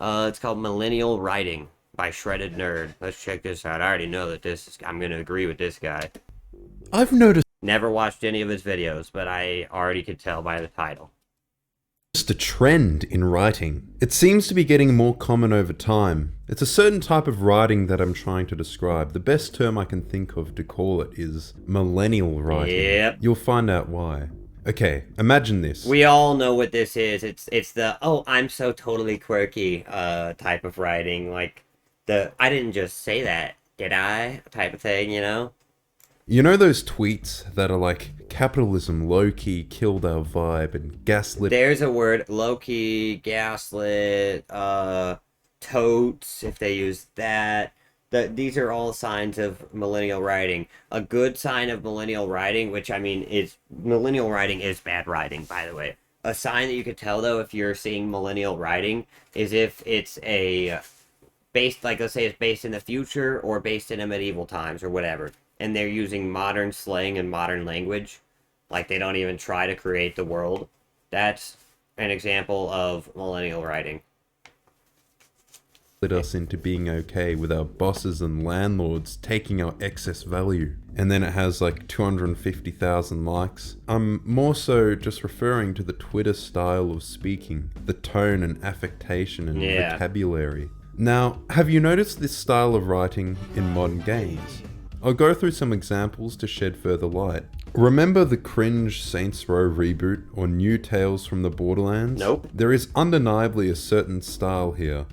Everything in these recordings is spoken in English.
It's called Millennial Writing by ShreddedNerd. Let's check this out. I already know that I'm gonna agree with this guy. I've noticed Never watched any of his videos, but I already could tell by the title. a trend in writing. It seems to be getting more common over time. It's a certain type of writing that I'm trying to describe. The best term I can think of to call it is millennial writing. Yep. You'll find out why. Okay, imagine this. We all know what this is. It's the oh, I'm so totally quirky type of writing. Like the I didn't just say that, did I? Type of thing, you know? You know those tweets that are like, capitalism low-key killed our vibe and gaslit. There's a word, low-key, gaslit, totes, if they use that. These are all signs of millennial writing. A good sign of millennial writing, which I mean is millennial writing is bad writing, by the way. A sign that you could tell though if you're seeing millennial writing is if it's a based, like, let's say it's based in the future or based in a medieval times or whatever, and they're using modern slang and modern language, like they don't even try to create the world. That's an example of millennial writing. Us into being okay with our bosses and landlords taking our excess value. And then it has like 250,000 likes. I'm more so just referring to the Twitter style of speaking, the tone and affectation and Yeah. vocabulary. Now, have you noticed this style of writing in modern games? I'll go through some examples to shed further light. Remember the cringe Saints Row reboot or new Tales from the Borderlands? Nope. There is undeniably a certain style here.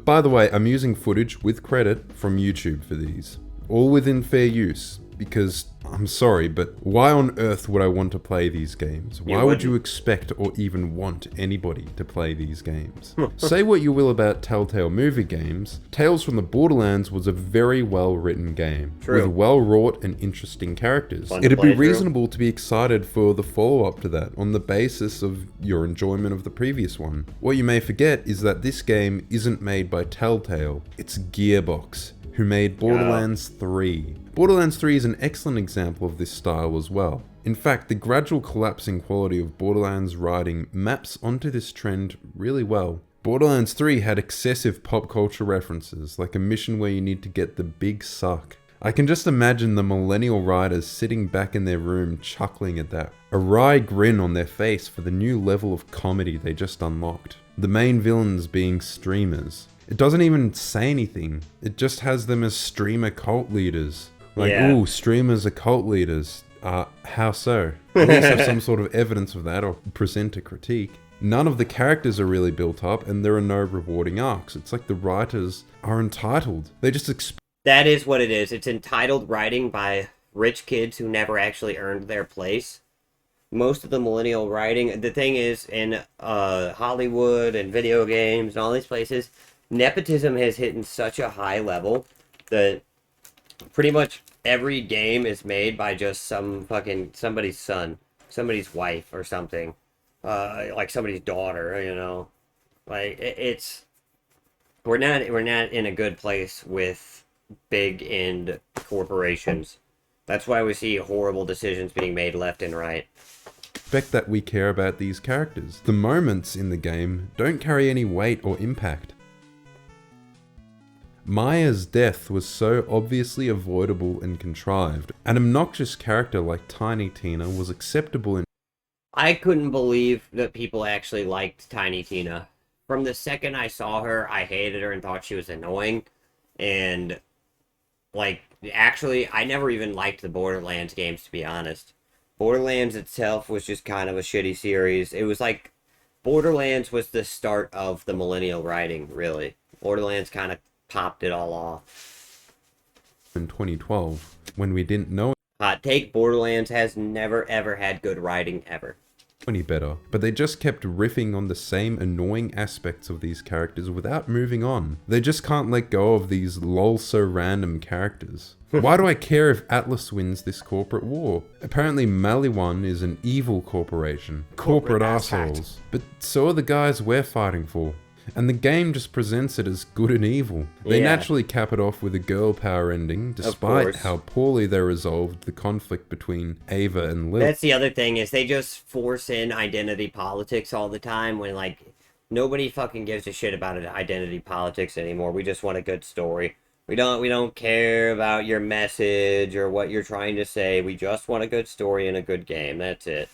By the way, I'm using footage with credit from YouTube for these. All within fair use, because I'm sorry, but why on earth would I want to play these games? Why would you expect or even want anybody to play these games? Say what you will about Telltale movie games, Tales from the Borderlands was a very well written game, True. with well wrought and interesting characters. Fun to It'd play be through. reasonable to be excited for the follow up to that on the basis of your enjoyment of the previous one. What you may forget is that this game isn't made by Telltale, it's Gearbox, who made Borderlands 3. Borderlands 3 is an excellent example of this style as well. In fact, the gradual collapsing quality of Borderlands writing maps onto this trend really well. Borderlands 3 had excessive pop culture references, like a mission where you need to get the big suck. I can just imagine the millennial writers sitting back in their room chuckling at that, a wry grin on their face for the new level of comedy they just unlocked. The main villains being streamers. It doesn't even say anything, it just has them as streamer cult leaders. Like, Yeah. ooh, streamers are cult leaders. How so? At least have some sort of evidence of that or present a critique. None of the characters are really built up and there are no rewarding arcs. It's like the writers are entitled. They just That is what it is. It's entitled writing by rich kids who never actually earned their place. Most of the millennial writing, the thing is, in Hollywood and video games and all these places, nepotism has hit in such a high level that pretty much every game is made by just somebody's son, somebody's wife or something, like somebody's daughter, you know. Like it's we're not in a good place with big end corporations. That's why we see horrible decisions being made left and right. expect that we care about these characters. The moments in the game don't carry any weight or impact. Maya's death was so obviously avoidable and contrived. An obnoxious character like Tiny Tina was acceptable in I couldn't believe that people actually liked Tiny Tina. From the second I saw her, I hated her and thought she was annoying. And, like, actually, I never even liked the Borderlands games, to be honest. Borderlands itself was just kind of a shitty series. It was like, Borderlands was the start of the millennial writing, really. Borderlands kind of popped it all off. 2012, when we didn't know Hot take, Borderlands has never ever had good writing ever. any better, but they just kept riffing on the same annoying aspects of these characters without moving on. They just can't let go of these lol so random characters. Why do I care if Atlas wins this corporate war? Apparently Maliwan is an evil corporation. Corporate assholes. But so are the guys we're fighting for. And the game just presents it as good and evil. They Yeah. naturally cap it off with a girl power ending, despite course. how poorly they resolved the conflict between Ava and Lil. That's the other thing is they just force in identity politics all the time when like Nobody fucking gives a shit about identity politics anymore. We just want a good story. We don't care about your message or what you're trying to say. We just want a good story and a good game. That's it.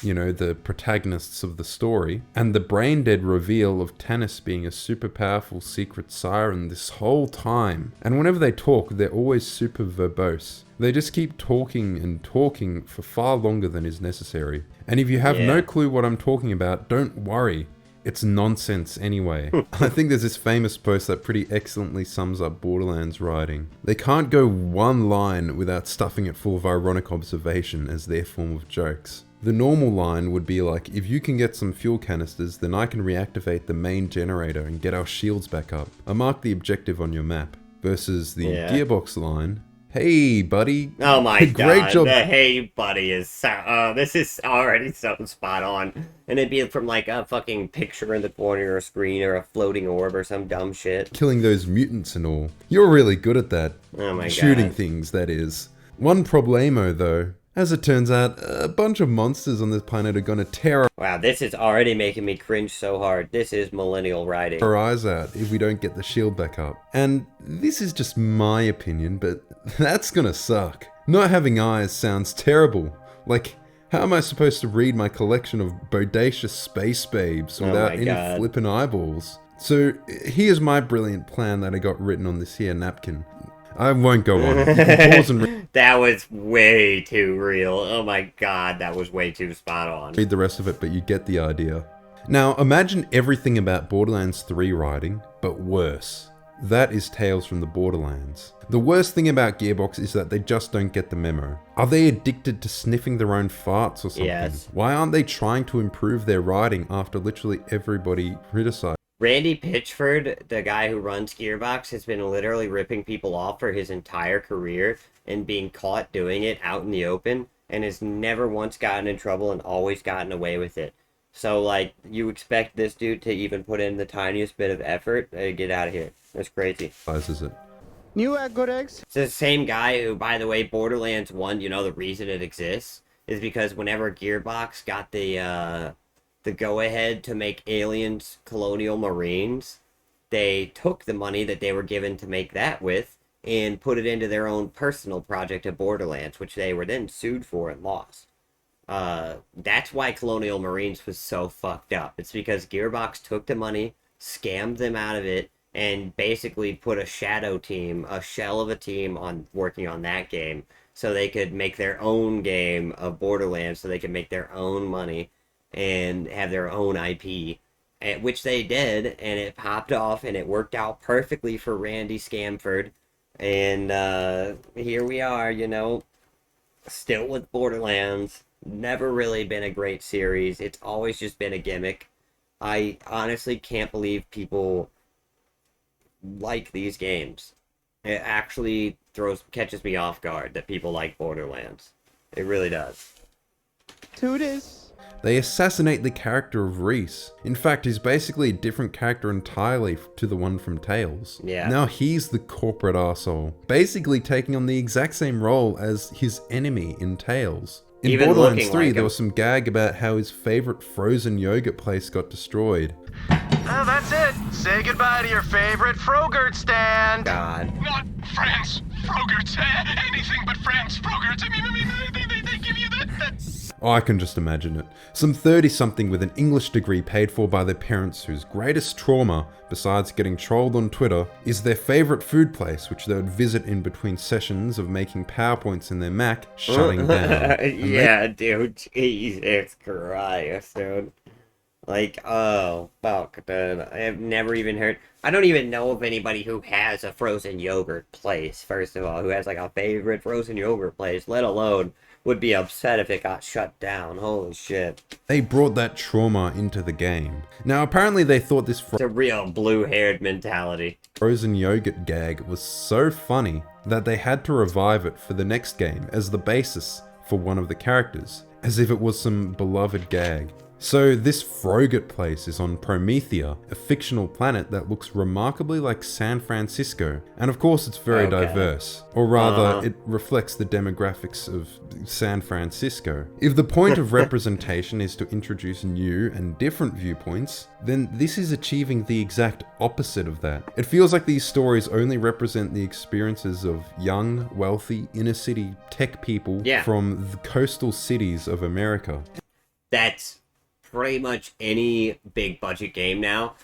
You know, the protagonists of the story, and the brain-dead reveal of Tannis being a super powerful secret siren this whole time. And whenever they talk, they're always super verbose. They just keep talking and talking for far longer than is necessary. And if you have no clue what I'm talking about, don't worry. It's nonsense anyway. I think there's this famous post that pretty excellently sums up Borderlands writing. They can't go one line without stuffing it full of ironic observation as their form of jokes. The normal line would be like, if you can get some fuel canisters, then I can reactivate the main generator and get our shields back up. I mark the objective on your map. Versus the Gearbox line, hey buddy. Oh my god, great job. The hey buddy is so, this is already so spot on. And it'd be from like a fucking picture in the corner or a screen or a floating orb or some dumb shit. Killing those mutants and all. You're really good at that. Oh my god. Shooting things, that is. One problemo though. As it turns out, a bunch of monsters on this planet are gonna tear Wow, this is already making me cringe so hard. This is millennial writing. our eyes out if we don't get the shield back up. And this is just my opinion, but that's gonna suck. Not having eyes sounds terrible. Like, how am I supposed to read my collection of bodacious space babes without any flippin' eyeballs? So here's my brilliant plan that I got written on this here napkin. I won't go on. You can pause and that was way too real. Oh my god, that was way too spot on. read the rest of it, but you get the idea. Now, imagine everything about Borderlands 3 writing, but worse. That is Tales from the Borderlands. The worst thing about Gearbox is that they just don't get the memo. Are they addicted to sniffing their own farts or something? Yes. Why aren't they trying to improve their writing after literally everybody criticized? Randy Pitchford, the guy who runs Gearbox, has been literally ripping people off for his entire career and being caught doing it out in the open, and has never once gotten in trouble and always gotten away with it. So, like, you expect this dude to even put in the tiniest bit of effort? Get out of here. That's crazy. Is it? New egg, good eggs. It's the same guy who, by the way, Borderlands 1, you know, the reason it exists is because whenever Gearbox got the go-ahead to make Aliens Colonial Marines, they took the money that they were given to make that with and put it into their own personal project of Borderlands, which they were then sued for and lost. That's why Colonial Marines was so fucked up. It's because Gearbox took the money, scammed them out of it, and basically put a shadow team, a shell of a team, on working on that game so they could make their own game of Borderlands, so they could make their own money and have their own IP, which they did, and it popped off, and it worked out perfectly for Randy Scamford, and here we are, you know, still with Borderlands. Never really been a great series. It's always just been a gimmick. I honestly can't believe people like these games. It actually catches me off guard that people like Borderlands. It really does. Tootis. They assassinate the character of Reese. In fact, he's basically a different character entirely to the one from Tales. Yeah. Now he's the corporate arsehole, basically taking on the exact same role as his enemy in Tales. In Even Borderlands looking 3, like there him. was some gag about how his favorite frozen yogurt place got destroyed. Oh, that's it. Say goodbye to your favorite Frogurt stand. God. Not friends, Frogurts, anything but friends, Frogurts. I mean, they give you that. Oh, I can just imagine it. Some 30-something with an English degree paid for by their parents whose greatest trauma, besides getting trolled on Twitter, is their favorite food place, which they would visit in between sessions of making PowerPoints in their Mac, shutting down. And Yeah, dude. Jesus Christ, dude. Like, oh, fuck, dude. I have never even heard... I don't even know of anybody who has a frozen yogurt place, first of all, who has, like, a favorite frozen yogurt place, let alone would be upset if it got shut down. Holy shit. They brought that trauma into the game. Now, apparently they thought this It's a real blue-haired mentality. frozen yogurt gag was so funny that they had to revive it for the next game as the basis for one of the characters, as if it was some beloved gag. So this Frogurt place is on Promethea, a fictional planet that looks remarkably like San Francisco. And of course it's very diverse. Or rather, it reflects the demographics of San Francisco. If the point of representation is to introduce new and different viewpoints, then this is achieving the exact opposite of that. It feels like these stories only represent the experiences of young, wealthy, inner-city tech people from the coastal cities of America. That's pretty much any big budget game now.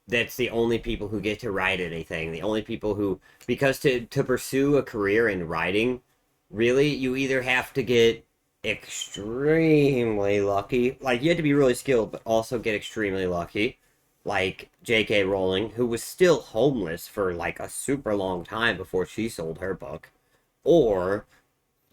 That's the only people who get to write anything. The only people who, because to pursue a career in writing, really, you either have to get extremely lucky. Like, you have to be really skilled, but also get extremely lucky. Like J.K. Rowling, who was still homeless for like a super long time before she sold her book. Or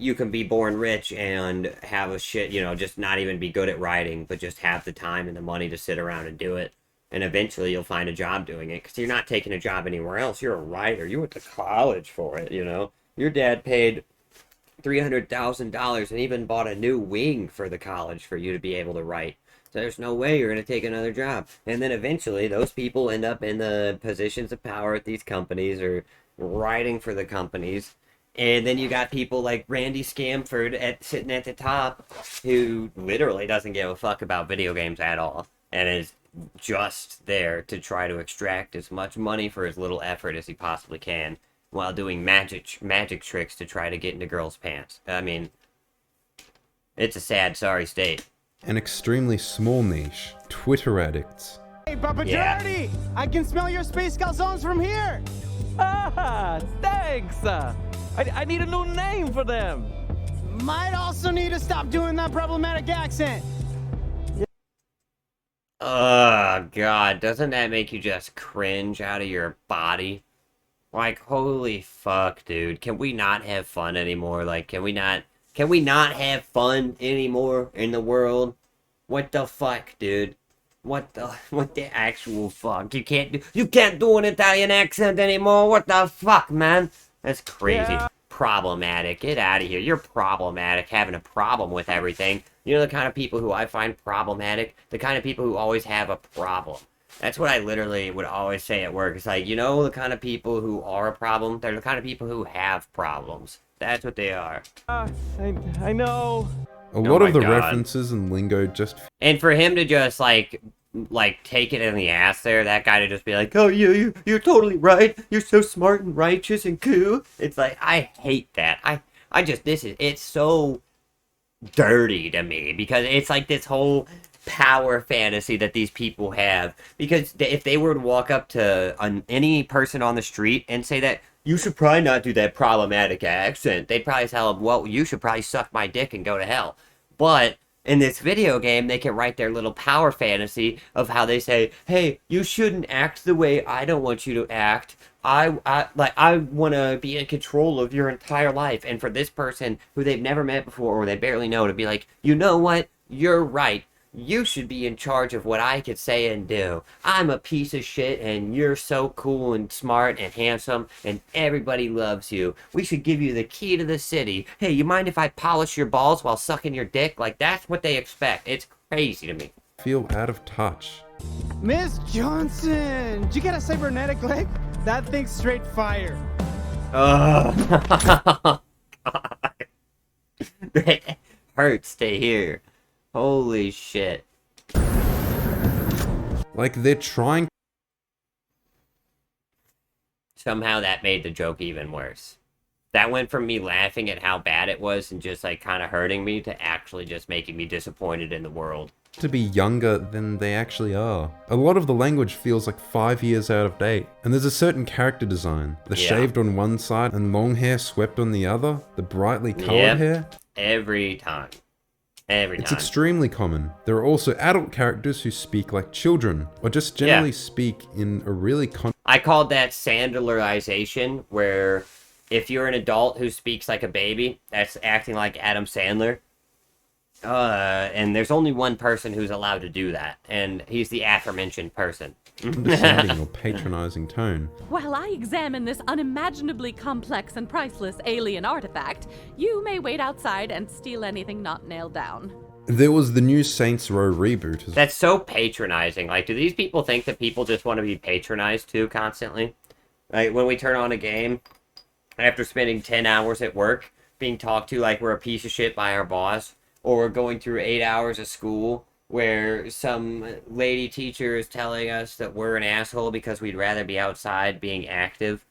you can be born rich and have a shit, just not even be good at writing, but just have the time and the money to sit around and do it. And eventually you'll find a job doing it, because you're not taking a job anywhere else. You're a writer. You went to college for it, Your dad paid $300,000 and even bought a new wing for the college for you to be able to write. So there's no way you're going to take another job. And then eventually those people end up in the positions of power at these companies or writing for the companies. And then you got people like Randy Scamford sitting at the top, who literally doesn't give a fuck about video games at all, and is just there to try to extract as much money for as little effort as he possibly can, while doing magic tricks to try to get into girls' pants. I mean, it's a sad, sorry state. An extremely small niche, Twitter addicts. Hey, Papa Dirty! I can smell your space calzones from here! Ah, thanks! I need a new name for them! Might also need to stop doing that problematic accent. Oh, God, doesn't that make you just cringe out of your body? Like, holy fuck, dude. Can we not have fun anymore? Like, can we not have fun anymore in the world? What the fuck, dude? What the actual fuck? You can't do an Italian accent anymore? What the fuck, man? That's crazy. Yeah. Problematic. Get out of here. You're problematic, having a problem with everything. You know the kind of people who I find problematic? The kind of people who always have a problem. That's what I literally would always say at work. It's like, the kind of people who are a problem? They're the kind of people who have problems. That's what they are. I know. A lot of the references and lingo just... And for him to just, like take it in the ass there, that guy to just be like, oh, you're totally right. You're so smart and righteous and cool. It's like, I hate that. It's so dirty to me, because it's like this whole power fantasy that these people have. Because if they were to walk up to any person on the street and say that, you should probably not do that problematic accent, they'd probably tell them, well, you should probably suck my dick and go to hell. But in this video game, they can write their little power fantasy of how they say, hey, you shouldn't act the way I don't want you to act. I want to be in control of your entire life. And for this person who they've never met before or they barely know, to be like, you know what? You're right. You should be in charge of what I could say and do. I'm a piece of shit and you're so cool and smart and handsome and everybody loves you. We should give you the key to the city. Hey, you mind if I polish your balls while sucking your dick? Like, that's what they expect. It's crazy to me. Feel out of touch. Miss Johnson! Did you get a cybernetic leg? That thing's straight fire. God. It hurts to hear. Holy shit. Like, they're trying... Somehow that made the joke even worse. That went from me laughing at how bad it was and just, like, kind of hurting me to actually just making me disappointed in the world. To be younger than they actually are. A lot of the language feels like 5 years out of date. And there's a certain character design. The shaved on one side and long hair swept on the other. The brightly colored hair. Every time. It's extremely common. There are also adult characters who speak like children, or just generally speak in a really I called that Sandlerization, where if you're an adult who speaks like a baby, that's acting like Adam Sandler. And there's only one person who's allowed to do that, and he's the aforementioned person. Condescending or patronizing tone. While I examine this unimaginably complex and priceless alien artifact, you may wait outside and steal anything not nailed down. There was the new Saints Row reboot. That's so patronizing. Like, do these people think that people just want to be patronized too constantly? Like, when we turn on a game, after spending 10 hours at work, being talked to like we're a piece of shit by our boss, or we're going through 8 hours of school where some lady teacher is telling us that we're an asshole because we'd rather be outside being active.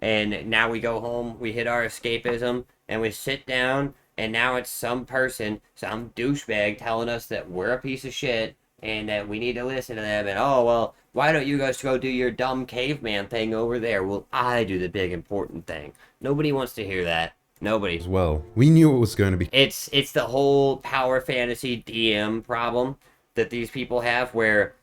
And now we go home, we hit our escapism, and we sit down, and now it's some person, some douchebag telling us that we're a piece of shit and that we need to listen to them. And, oh, well, why don't you guys go do your dumb caveman thing over there? Well, I do the big important thing. Nobody wants to hear that. Nobody. As well. We knew it was going to be. It's the whole power fantasy DM problem that these people have, where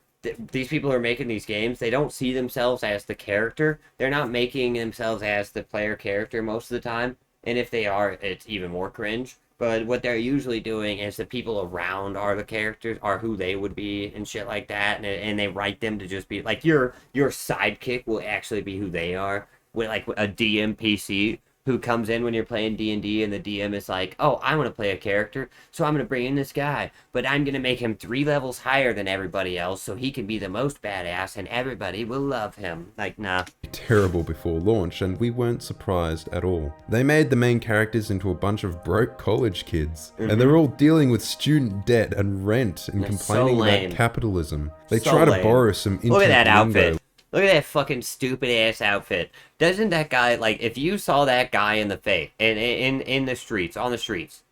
these people who are making these games, they don't see themselves as the character. They're not making themselves as the player character most of the time. And if they are, it's even more cringe. But what they're usually doing is the people around are the characters, are who they would be and shit like that. And they write them to just be like, your sidekick will actually be who they are. With like a DM PC who comes in when you're playing D&D, and the DM is like, oh, I want to play a character, so I'm going to bring in this guy, but I'm going to make him 3 levels higher than everybody else so he can be the most badass and everybody will love him. Like, nah. Terrible before launch, and we weren't surprised at all. They made the main characters into a bunch of broke college kids, and they're all dealing with student debt and rent and complaining about capitalism. They try to borrow some internet Look at that lingo. outfit. Look at that fucking stupid ass outfit. Doesn't that guy, like, if you saw that guy in the face, in the streets, on the streets,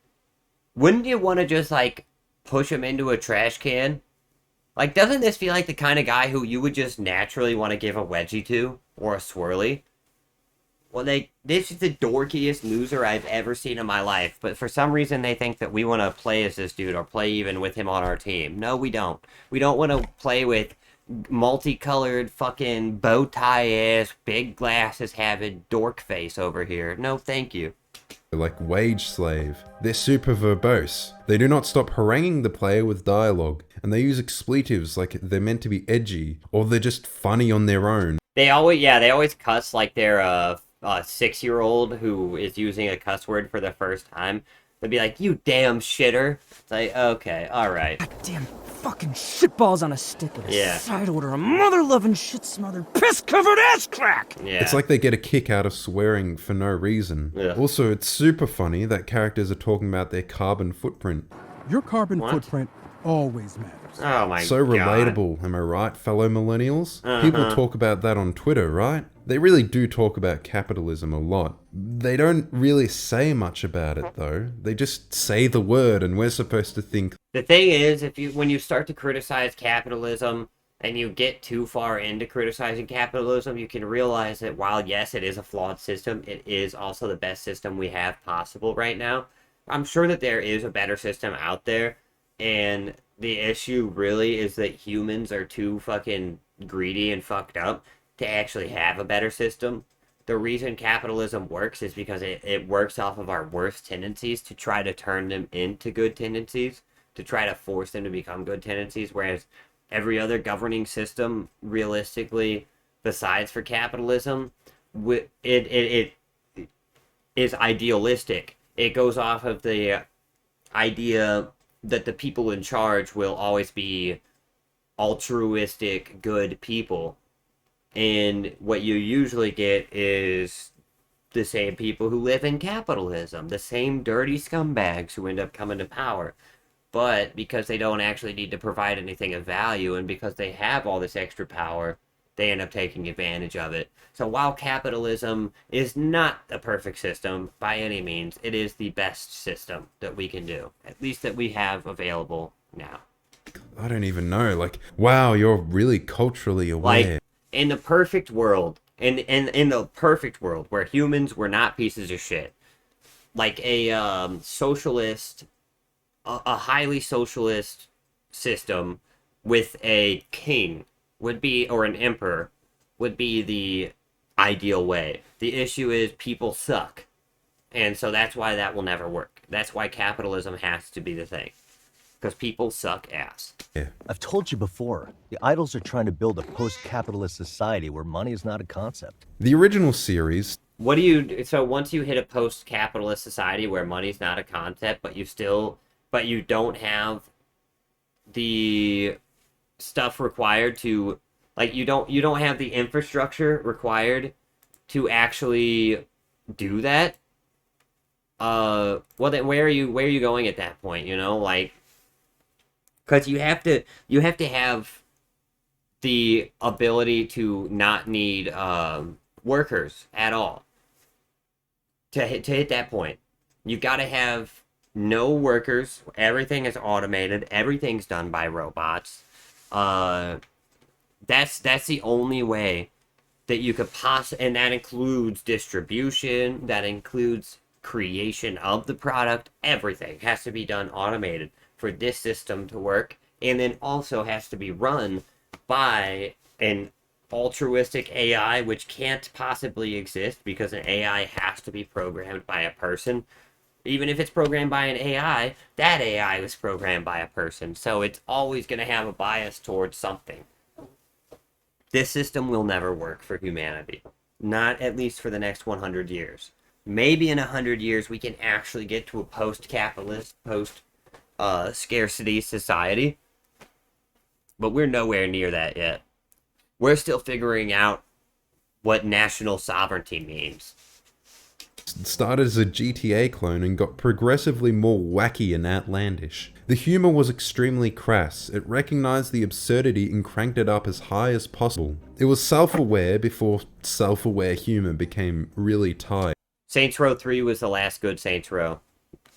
wouldn't you want to just, like, push him into a trash can? Like, doesn't this feel like the kind of guy who you would just naturally want to give a wedgie to? Or a swirly? Well, this is the dorkiest loser I've ever seen in my life, but for some reason they think that we want to play as this dude, or play even with him on our team. No, we don't. We don't want to play with multicolored fucking bow tie ass, big glasses having dork face over here. No, thank you. Like wage slave. They're super verbose. They do not stop haranguing the player with dialogue, and they use expletives like they're meant to be edgy, or they're just funny on their own. They always cuss like they're a 6-year-old who is using a cuss word for the first time. They'd be like, you damn shitter. It's like, okay, alright. Goddamn fucking shitballs on a stick with a side order, a mother-loving, shit-smothered, piss-covered ass crack! Yeah. It's like they get a kick out of swearing for no reason. Yeah. Also, it's super funny that characters are talking about their carbon footprint. Your carbon footprint always matters. Oh my So god. relatable, am I right, fellow millennials? People talk about that on Twitter, right? They really do talk about capitalism a lot. They don't really say much about it, though. They just say the word, and we're supposed to think. The thing is, when you start to criticize capitalism, and you get too far into criticizing capitalism, you can realize that while, yes, it is a flawed system, it is also the best system we have possible right now. I'm sure that there is a better system out there, and the issue really is that humans are too fucking greedy and fucked up to actually have a better system. The reason capitalism works is because it works off of our worst tendencies to try to turn them into good tendencies, to try to force them to become good tendencies, whereas every other governing system, realistically, besides for capitalism, it is idealistic. It goes off of the idea that the people in charge will always be altruistic, good people. And what you usually get is the same people who live in capitalism, the same dirty scumbags who end up coming to power. But because they don't actually need to provide anything of value, and because they have all this extra power, they end up taking advantage of it. So while capitalism is not a perfect system by any means, it is the best system that we can do, at least that we have available now. I don't even know. Like, wow, you're really culturally aware. Like, in the perfect world, in the perfect world where humans were not pieces of shit, like a socialist, a highly socialist system with a king would be, or an emperor, would be the ideal way. The issue is people suck. And so that's why that will never work. That's why capitalism has to be the thing. Because people suck ass. Yeah. I've told you before, the idols are trying to build a post-capitalist society where money is not a concept. The original series. So once you hit a post-capitalist society where money's not a concept, but you don't have the stuff required to, like, you don't have the infrastructure required to actually do that, well then where are you going at that point, you know? Like, because you have to have the ability to not need workers at all to hit that point. You've got to have no workers. Everything is automated. Everything's done by robots. That's the only way that you could and that includes distribution. That includes creation of the product. Everything has to be done automated for this system to work, and then also has to be run by an altruistic AI, which can't possibly exist because an AI has to be programmed by a person. Even if it's programmed by an AI, that AI was programmed by a person, so it's always going to have a bias towards something. This system will never work for humanity. Not at least for the next 100 years. Maybe in 100 years we can actually get to a post-capitalist, post-scarcity society. But we're nowhere near that yet. We're still figuring out what national sovereignty means. It started as a GTA clone and got progressively more wacky and outlandish. The humor was extremely crass. It recognized the absurdity and cranked it up as high as possible. It was self-aware before self-aware humor became really tight. Saints Row 3 was the last good Saints Row.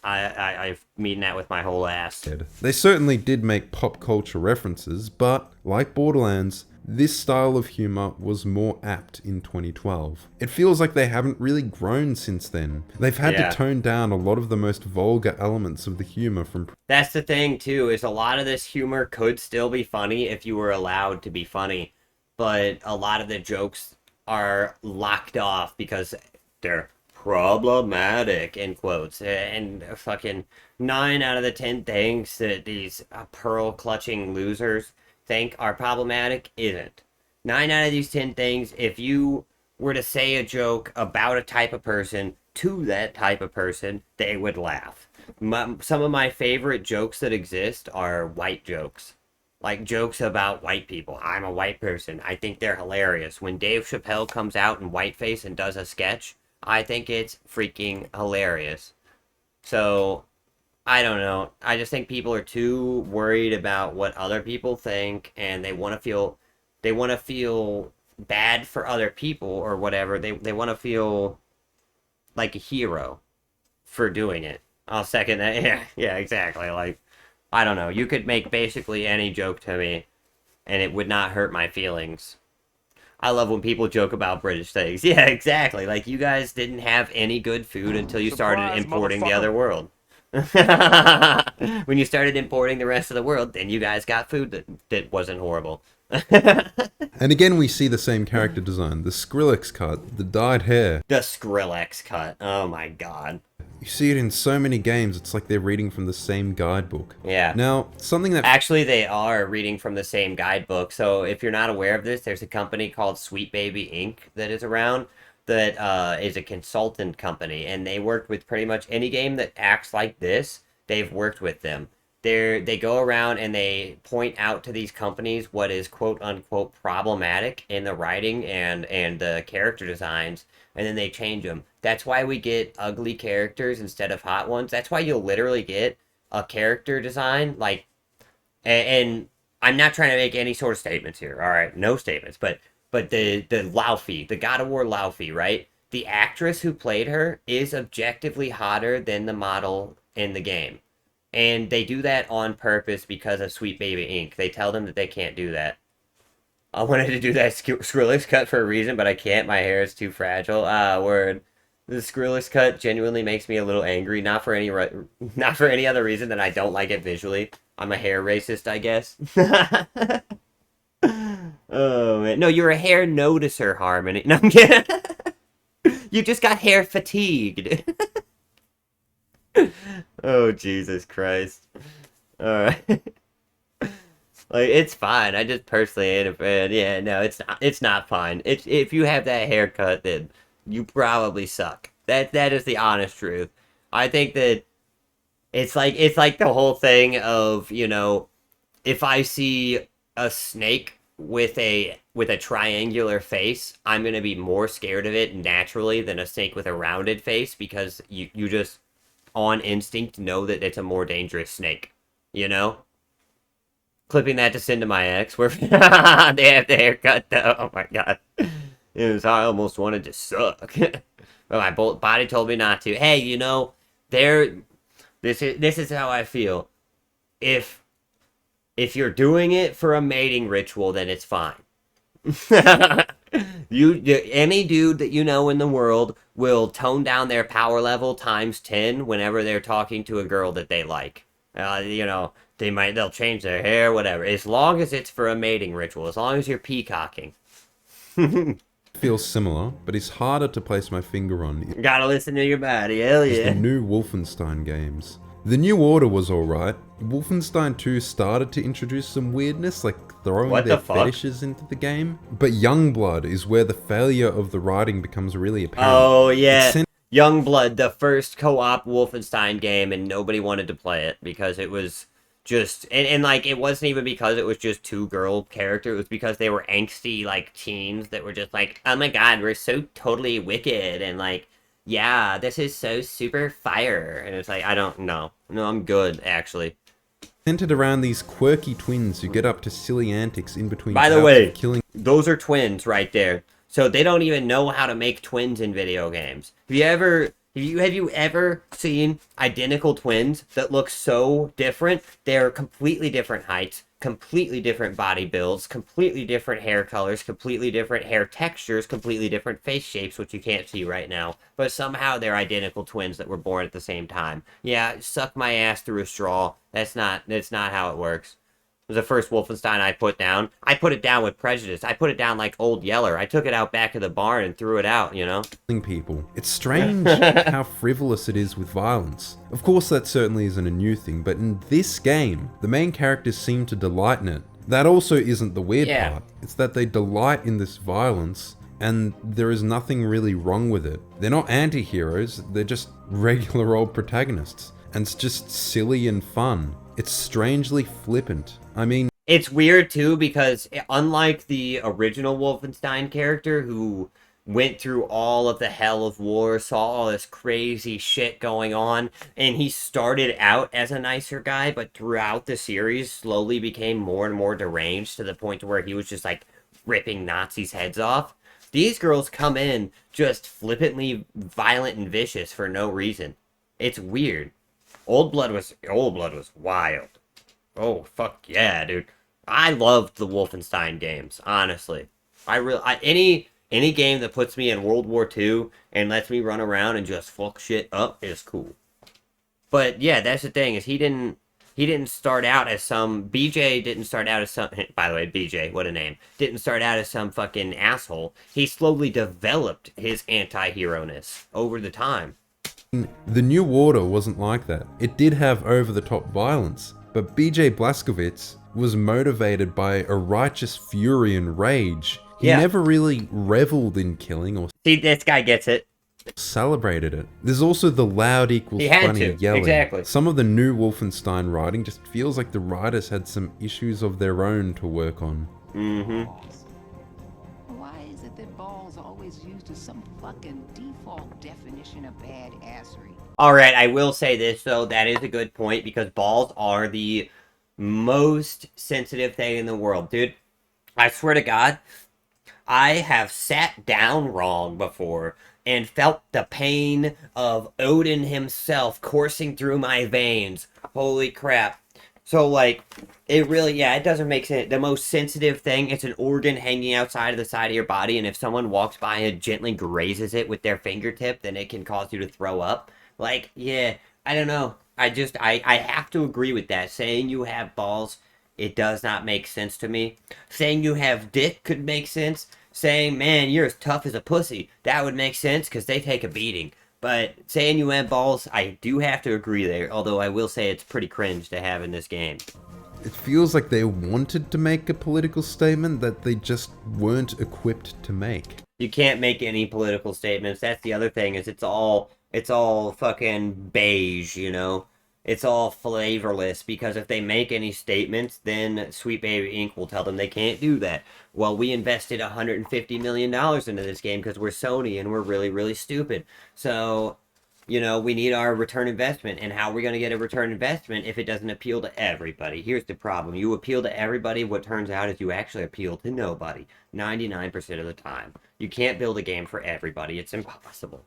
I mean that with my whole ass. They certainly did make pop culture references, but, like Borderlands, this style of humor was more apt in 2012. It feels like they haven't really grown since then. They've had to tone down a lot of the most vulgar elements of the humor from... That's the thing, too, is a lot of this humor could still be funny if you were allowed to be funny, but a lot of the jokes are locked off because they're problematic, in quotes, and fucking 9 out of the 10 things that these pearl-clutching losers think are problematic isn't. 9 out of these 10 things, if you were to say a joke about a type of person to that type of person, they would laugh. Some of my favorite jokes that exist are white jokes. Like jokes about white people. I'm a white person. I think they're hilarious. When Dave Chappelle comes out in whiteface and does a sketch, I think it's freaking hilarious. So, I don't know. I just think people are too worried about what other people think, and they want to feel bad for other people or whatever. They want to feel like a hero for doing it. I'll second that. Yeah, exactly. Like, I don't know. You could make basically any joke to me, and it would not hurt my feelings. I love when people joke about British things. Yeah, exactly. Like, you guys didn't have any good food until you started importing the other world. When you started importing the rest of the world, then you guys got food that wasn't horrible. And again, we see the same character design. The Skrillex cut, the dyed hair. The Skrillex cut. Oh my god. You see it in so many games, it's like they're reading from the same guidebook. Yeah. Now, something that... Actually, they are reading from the same guidebook. So if you're not aware of this, there's a company called Sweet Baby Inc. that is around that is a consultant company. And they worked with pretty much any game that acts like this. They've worked with them. They go around and they point out to these companies what is quote-unquote problematic in the writing and the character designs, and then they change them. That's why we get ugly characters instead of hot ones. That's why you'll literally get a character design, like, and I'm not trying to make any sort of statements here, alright? No statements, but the Laufey, the God of War Laufey, right? The actress who played her is objectively hotter than the model in the game. And they do that on purpose because of Sweet Baby Inc. They tell them that they can't do that. I wanted to do that Skrillex cut for a reason, but I can't. My hair is too fragile. Word. The Skrillex cut genuinely makes me a little angry. Not for any other reason than I don't like it visually. I'm a hair racist, I guess. Oh, man. No, you're a hair noticer, Harmony. No, I'm kidding. You just got hair fatigued. Oh, Jesus Christ. Alright. Like, it's fine. I just personally ain't a fan. Yeah, no, it's not fine. If you have that haircut, then you probably suck. That is the honest truth. I think that it's like the whole thing of, you know, if I see a snake with a triangular face, I'm gonna be more scared of it naturally than a snake with a rounded face, because you just on instinct know that it's a more dangerous snake, you know? Clipping that to send to my ex, where they have the haircut though. Oh my god. I almost wanted to suck. But my body told me not to. Hey, you know, this is how I feel. If you're doing it for a mating ritual, then it's fine. Any dude that you know in the world will tone down their power level times 10 whenever they're talking to a girl that they like. You know, they'll change their hair, whatever. As long as it's for a mating ritual, as long as you're peacocking. Feels similar, but it's harder to place my finger on. You gotta listen to your body, hell yeah. The new Wolfenstein games. The New Order was alright. Wolfenstein 2 started to introduce some weirdness, like throwing their fetishes into the game. But Youngblood is where the failure of the writing becomes really apparent. Oh yeah, Youngblood, the first co-op Wolfenstein game, and nobody wanted to play it because it was just, and like, it wasn't even because it was just two girl characters, it was because they were angsty, like, teens that were just like, oh my god, we're so totally wicked, and like, yeah, this is so super fire, and it's like, I don't know. No, I'm good, actually. Centered around these quirky twins who get up to silly antics in between. By the way, those are twins right there. So they don't even know how to make twins in video games. Have you ever seen identical twins that look so different? They're completely different heights, completely different body builds, completely different hair colors, completely different hair textures, completely different face shapes, which you can't see right now. But somehow they're identical twins that were born at the same time. Yeah, suck my ass through a straw. That's not how it works. It was the first Wolfenstein I put down. I put it down with prejudice. I put it down like Old Yeller. I took it out back of the barn and threw it out, you know? People. It's strange how frivolous it is with violence. Of course, that certainly isn't a new thing, but in this game, the main characters seem to delight in it. That also isn't the weird part. It's that they delight in this violence, and there is nothing really wrong with it. They're not anti-heroes, they're just regular old protagonists. And it's just silly and fun. It's strangely flippant. I mean, it's weird too, because unlike the original Wolfenstein character who went through all of the hell of war, saw all this crazy shit going on, and he started out as a nicer guy, but throughout the series slowly became more and more deranged to the point to where he was just like ripping Nazis' heads off. These girls come in just flippantly violent and vicious for no reason. It's weird. Old Blood was wild. Oh, fuck yeah, dude. I loved the Wolfenstein games, honestly. Any game that puts me in World War II and lets me run around and just fuck shit up is cool. But yeah, that's the thing, is he didn't start out as some, BJ didn't start out as some, by the way, BJ, what a name, didn't start out as some fucking asshole. He slowly developed his anti-hero-ness over the time. The New Order wasn't like that. It did have over-the-top violence, but BJ Blazkowicz was motivated by a righteous fury and rage. He never really reveled in killing or... See, this guy gets it. Celebrated it. There's also the loud equals funny yelling. Exactly. Some of the new Wolfenstein writing just feels like the writers had some issues of their own to work on. Mm-hmm. Why is it that balls are always used as some fucking default definition of badassery? Alright, I will say this, though. That is a good point, because balls are the most sensitive thing in the world. Dude, I swear to God, I have sat down wrong before and felt the pain of Odin himself coursing through my veins. Holy crap. So, like, it really, it doesn't make sense. The most sensitive thing, it's an organ hanging outside of the side of your body, and if someone walks by and gently grazes it with their fingertip, then it can cause you to throw up. Like, yeah, I don't know. I have to agree with that. Saying you have balls, it does not make sense to me. Saying you have dick could make sense. Saying, man, you're as tough as a pussy, that would make sense, because they take a beating. But saying you have balls, I do have to agree there, although I will say it's pretty cringe to have in this game. It feels like they wanted to make a political statement that they just weren't equipped to make. You can't make any political statements. That's the other thing, is it's all fucking beige, you know? It's all flavorless because if they make any statements, then Sweet Baby Inc. will tell them they can't do that. Well, we invested $150 million into this game because we're Sony and we're really, really stupid. So, you know, we need our return investment. And how are we going to get a return investment if it doesn't appeal to everybody? Here's the problem. You appeal to everybody, what turns out is you actually appeal to nobody. 99% of the time. You can't build a game for everybody. It's impossible.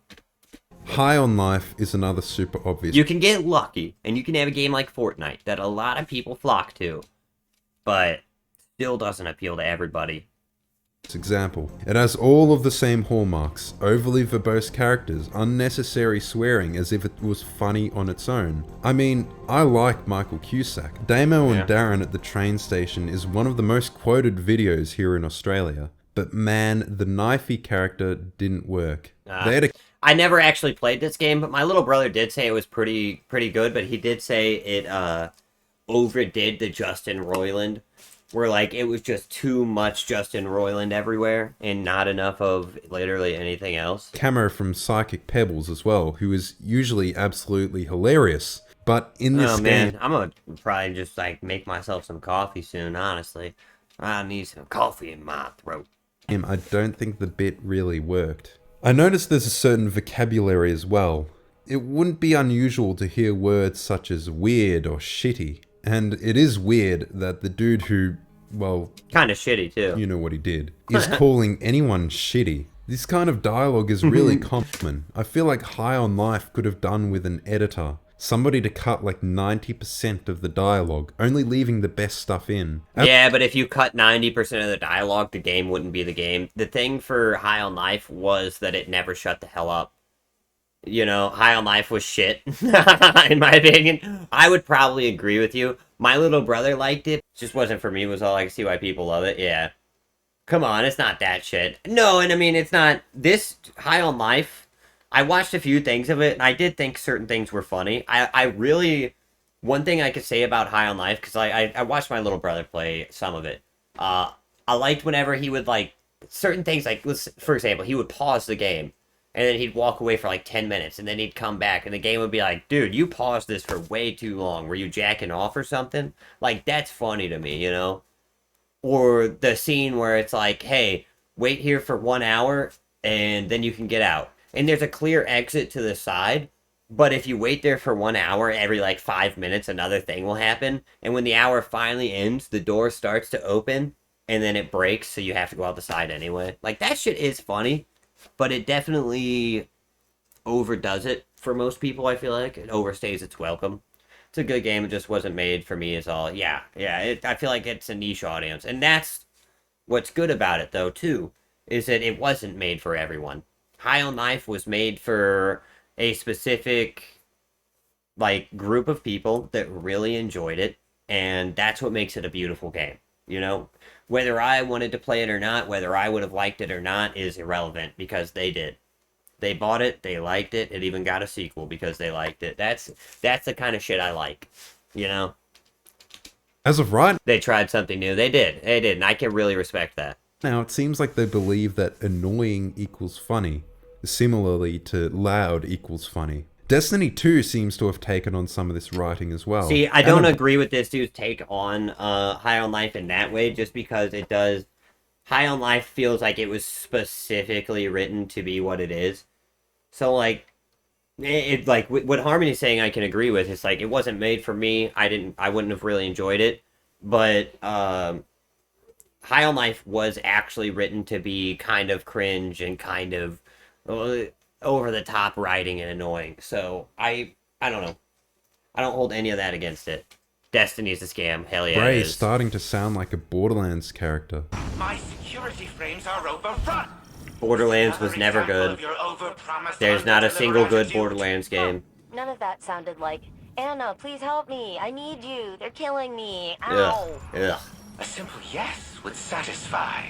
High on Life is another super obvious. You can get lucky, and you can have a game like Fortnite that a lot of people flock to, but still doesn't appeal to everybody. Example. It has all of the same hallmarks, overly verbose characters, unnecessary swearing as if it was funny on its own. I mean, I like Michael Cusack. Damo and Darren at the train station is one of the most quoted videos here in Australia. But man, the knifey character didn't work. I never actually played this game, but my little brother did say it was pretty good, but he did say it overdid the Justin Roiland, where like it was just too much Justin Roiland everywhere and not enough of literally anything else. Camo from Psychic Pebbles as well, who is usually absolutely hilarious. But in this game... I'm gonna probably just like make myself some coffee soon, honestly. I need some coffee in my throat. I don't think the bit really worked. I noticed there's a certain vocabulary as well. It wouldn't be unusual to hear words such as weird or shitty. And it is weird that the dude who, well... kind of shitty too. You know what he did. Is calling anyone shitty. This kind of dialogue is really common. I feel like High on Life could have done with an editor. Somebody to cut like 90% of the dialogue, only leaving the best stuff in. Yeah, but if you cut 90% of the dialogue, the game wouldn't be the game. The thing for High on Life was that it never shut the hell up. You know, High on Life was shit, in my opinion. I would probably agree with you. My little brother liked it. It just wasn't for me, was all I can see why people love it. Yeah. Come on, it's not that shit. No, and I mean, it's not... This High on Life... I watched a few things of it, and I did think certain things were funny. I really... One thing I could say about High on Life, because I watched my little brother play some of it. I liked whenever he would, like... Certain things, like, for example, he would pause the game, and then he'd walk away for, like, 10 minutes, and then he'd come back, and the game would be like, dude, you paused this for way too long. Were you jacking off or something? Like, that's funny to me, you know? Or the scene where it's like, hey, wait here for 1 hour, and then you can get out. And there's a clear exit to the side, but if you wait there for 1 hour, every like 5 minutes, another thing will happen. And when the hour finally ends, the door starts to open, and then it breaks, so you have to go out the side anyway. Like, that shit is funny, but it definitely overdoes it for most people, I feel like. It overstays its welcome. It's a good game, it just wasn't made for me is all. Yeah, I feel like it's a niche audience. And that's what's good about it, though, too, is that it wasn't made for everyone. High on Life was made for a specific, like, group of people that really enjoyed it, and that's what makes it a beautiful game, you know? Whether I wanted to play it or not, whether I would have liked it or not, is irrelevant, because they did. They bought it, they liked it, it even got a sequel because they liked it. That's the kind of shit I like, you know? As of right... They tried something new. They did, and I can really respect that. Now, it seems like they believe that annoying equals funny, similarly to loud equals funny. Destiny 2 seems to have taken on some of this writing as well. See, I don't agree with this dude's take on High on Life in that way, just because it does... High on Life feels like it was specifically written to be what it is. So, like, it like, what Harmony's saying I can agree with. It's like, it wasn't made for me. I wouldn't have really enjoyed it. But, High on Life was actually written to be kind of cringe and kind of over-the-top writing and annoying. So, I don't know. I don't hold any of that against it. Destiny's a scam. Hell yeah, Bray is starting to sound like a Borderlands character. My security frames are overrun. Borderlands was never good. There's not a single good Borderlands game. None of that sounded like, Anna, please help me. I need you. They're killing me. Ow. Ugh. A simple yes would satisfy.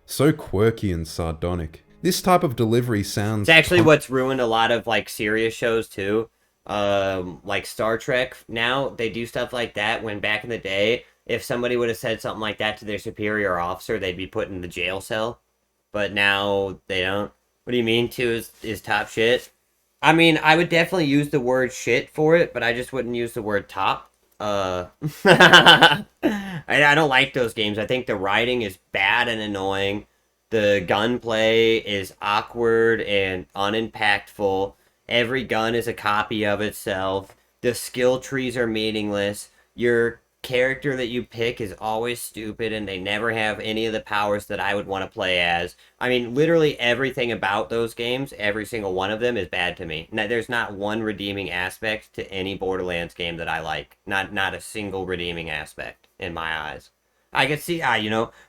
So quirky and sardonic. This type of delivery sounds... It's actually what's ruined a lot of, like, serious shows, too. Like Star Trek, now, they do stuff like that, when back in the day, if somebody would have said something like that to their superior officer, they'd be put in the jail cell. But now, they don't. What do you mean, 2 is top shit? I mean, I would definitely use the word shit for it, but I just wouldn't use the word top. I don't like those games. I think the writing is bad and annoying. The gunplay is awkward and unimpactful. Every gun is a copy of itself. The skill trees are meaningless. Your character that you pick is always stupid, and they never have any of the powers that I would want to play as. I mean, literally everything about those games, every single one of them, is bad to me. There's not one redeeming aspect to any Borderlands game that I like. Not a single redeeming aspect in my eyes. I can see,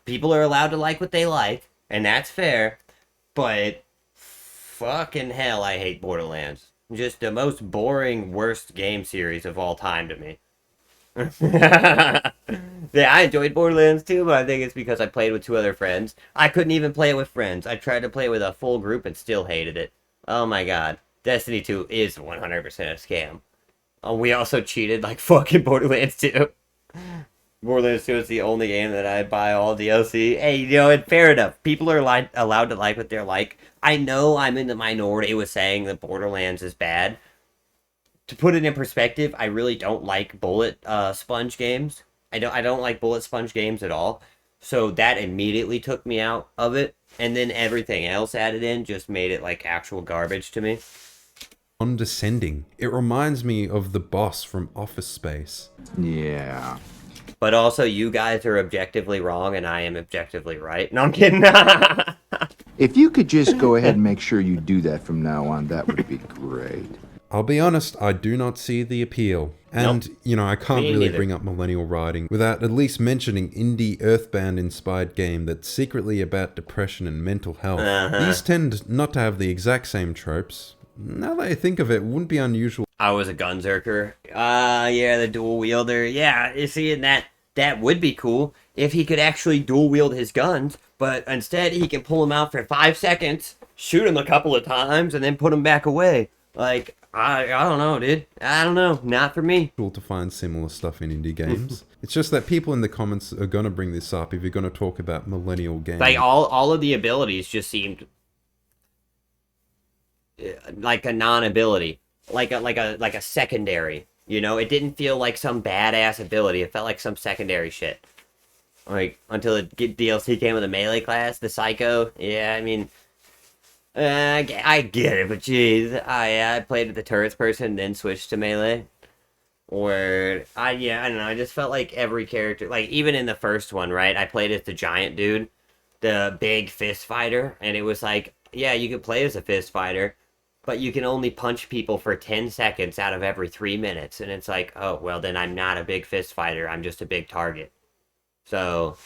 people are allowed to like what they like, and that's fair, but fucking hell, I hate Borderlands. Just the most boring, worst game series of all time to me. Yeah, I enjoyed Borderlands too, but I think it's because I played with 2 other friends. I couldn't even play it with friends. I tried to play with a full group and still hated it. Oh my god. Destiny 2 is 100% a scam. We also cheated like fucking Borderlands 2. Borderlands 2 is the only game that I buy all DLC. Hey, and fair enough. People are allowed to like what they're like. I know I'm in the minority with saying that Borderlands is bad. To put it in perspective, I really don't like bullet sponge games. I don't like bullet sponge games at all. So that immediately took me out of it, and then everything else added in just made it like actual garbage to me. Condescending. It reminds me of the boss from Office Space. Yeah. But also, you guys are objectively wrong, and I am objectively right. No, I'm kidding. If you could just go ahead and make sure you do that from now on, that would be great. I'll be honest, I do not see the appeal. And, I can't really bring up Millennial writing without at least mentioning indie Earthbound-inspired game that's secretly about depression and mental health. These tend not to have the exact same tropes. Now that I think of it wouldn't be unusual. I was a gunzerker. Yeah, the dual wielder. Yeah, you see, and that would be cool if he could actually dual wield his guns, but instead he can pull them out for 5 seconds, shoot him a couple of times, and then put them back away. Like, I don't know, dude. I don't know. Not for me. To find similar stuff in indie games. It's just that people in the comments are going to bring this up if you're going to talk about Millennial games. Like, all of the abilities just seemed like a non-ability. Like a secondary. It didn't feel like some badass ability. It felt like some secondary shit. Like, until the DLC came with a melee class, the Psycho. Yeah, I mean... I get it, but jeez, I played with the turrets person, then switched to melee. Or I don't know. I just felt like every character, like even in the first one, right? I played as the giant dude, the big fist fighter, and it was like, yeah, you can play as a fist fighter, but you can only punch people for 10 seconds out of every 3 minutes, and it's like, oh well, then I'm not a big fist fighter. I'm just a big target. So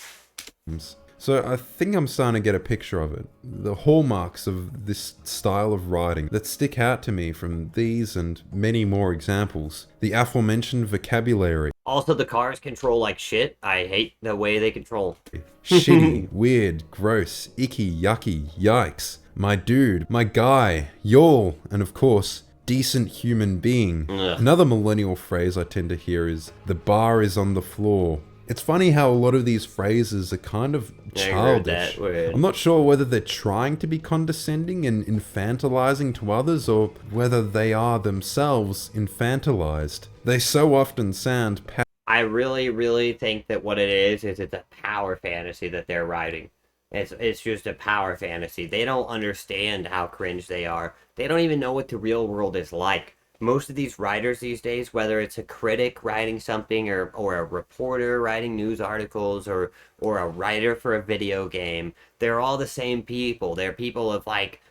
I think I'm starting to get a picture of it. The hallmarks of this style of writing that stick out to me from these and many more examples. The aforementioned vocabulary. Also, the cars control like shit. I hate the way they control. Shitty, weird, gross, icky, yucky, yikes. My dude, my guy, y'all, and of course, decent human being. Ugh. Another millennial phrase I tend to hear is, the bar is on the floor. It's funny how a lot of these phrases are kind of childish. I'm not sure whether they're trying to be condescending and infantilizing to others, or whether they are themselves infantilized. They so often sound... I really, really think that what it is it's a power fantasy that they're writing. It's just a power fantasy. They don't understand how cringe they are. They don't even know what the real world is like. Most of these writers these days, whether it's a critic writing something or a reporter writing news articles or a writer for a video game, they're all the same people. They're people of like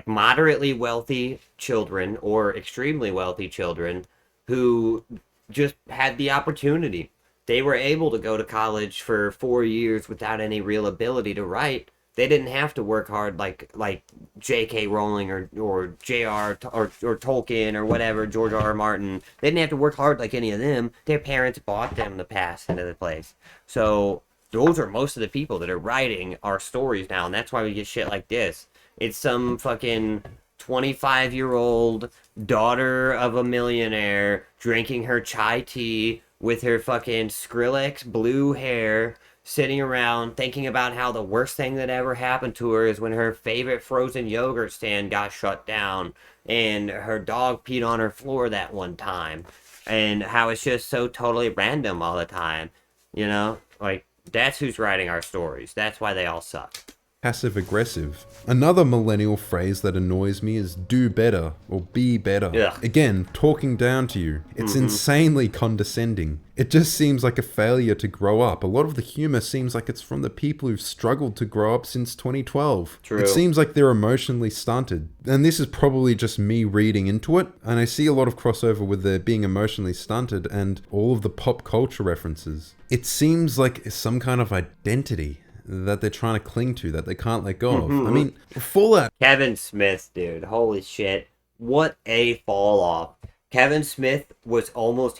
moderately wealthy children or extremely wealthy children who just had the opportunity. They were able to go to college for 4 years without any real ability to write. They didn't have to work hard like J.K. Rowling or J.R. or Tolkien or whatever, George R.R. Martin. They didn't have to work hard like any of them. Their parents bought them the pass into the place. So those are most of the people that are writing our stories now, and that's why we get shit like this. It's some fucking 25-year-old daughter of a millionaire drinking her chai tea with her fucking Skrillex blue hair, sitting around thinking about how the worst thing that ever happened to her is when her favorite frozen yogurt stand got shut down and her dog peed on her floor that one time, and how it's just so totally random all the time, you know? Like, that's who's writing our stories. That's why they all suck. Passive aggressive. Another millennial phrase that annoys me is do better or be better. Ugh. Again, talking down to you. It's insanely condescending. It just seems like a failure to grow up. A lot of the humor seems like it's from the people who've struggled to grow up since 2012. True. It seems like they're emotionally stunted. And this is probably just me reading into it. And I see a lot of crossover with the being emotionally stunted and all of the pop culture references. It seems like some kind of identity that they're trying to cling to, that they can't let go of. I mean, Fallout. Kevin Smith, dude. Holy shit. What a fall off. Kevin Smith was almost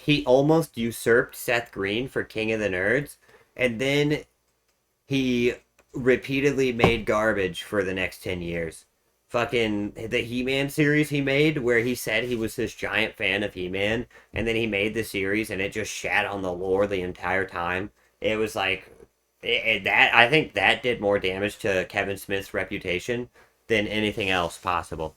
usurped Seth Green for King of the Nerds, and then he repeatedly made garbage for the next 10 years. Fucking the He-Man series he made, where he said he was this giant fan of He-Man, and then he made the series and it just shat on the lore the entire time. It was like, I think that did more damage to Kevin Smith's reputation than anything else possible.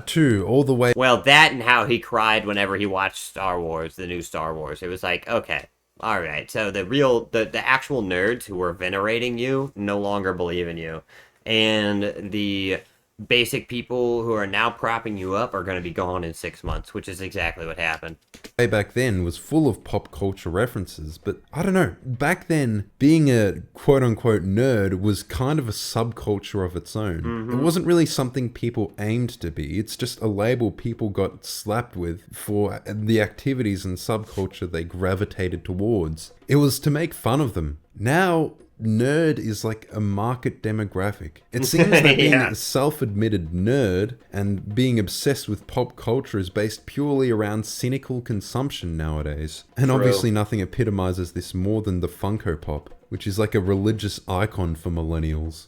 Too, all the way. Well, that and how he cried whenever he watched Star Wars, the new Star Wars. It was like, okay, all right. So the actual nerds who were venerating you no longer believe in you, and the basic people who are now propping you up are going to be gone in 6 months, which is exactly what happened. Way back then was full of pop culture references, but I don't know, back then being a quote-unquote nerd was kind of a subculture of its own. It wasn't really something people aimed to be. It's just a label people got slapped with for the activities and subculture they gravitated towards. It was to make fun of them. Now nerd is like a market demographic. It seems that being a self-admitted nerd and being obsessed with pop culture is based purely around cynical consumption nowadays. And obviously nothing epitomizes this more than the Funko Pop, which is like a religious icon for millennials.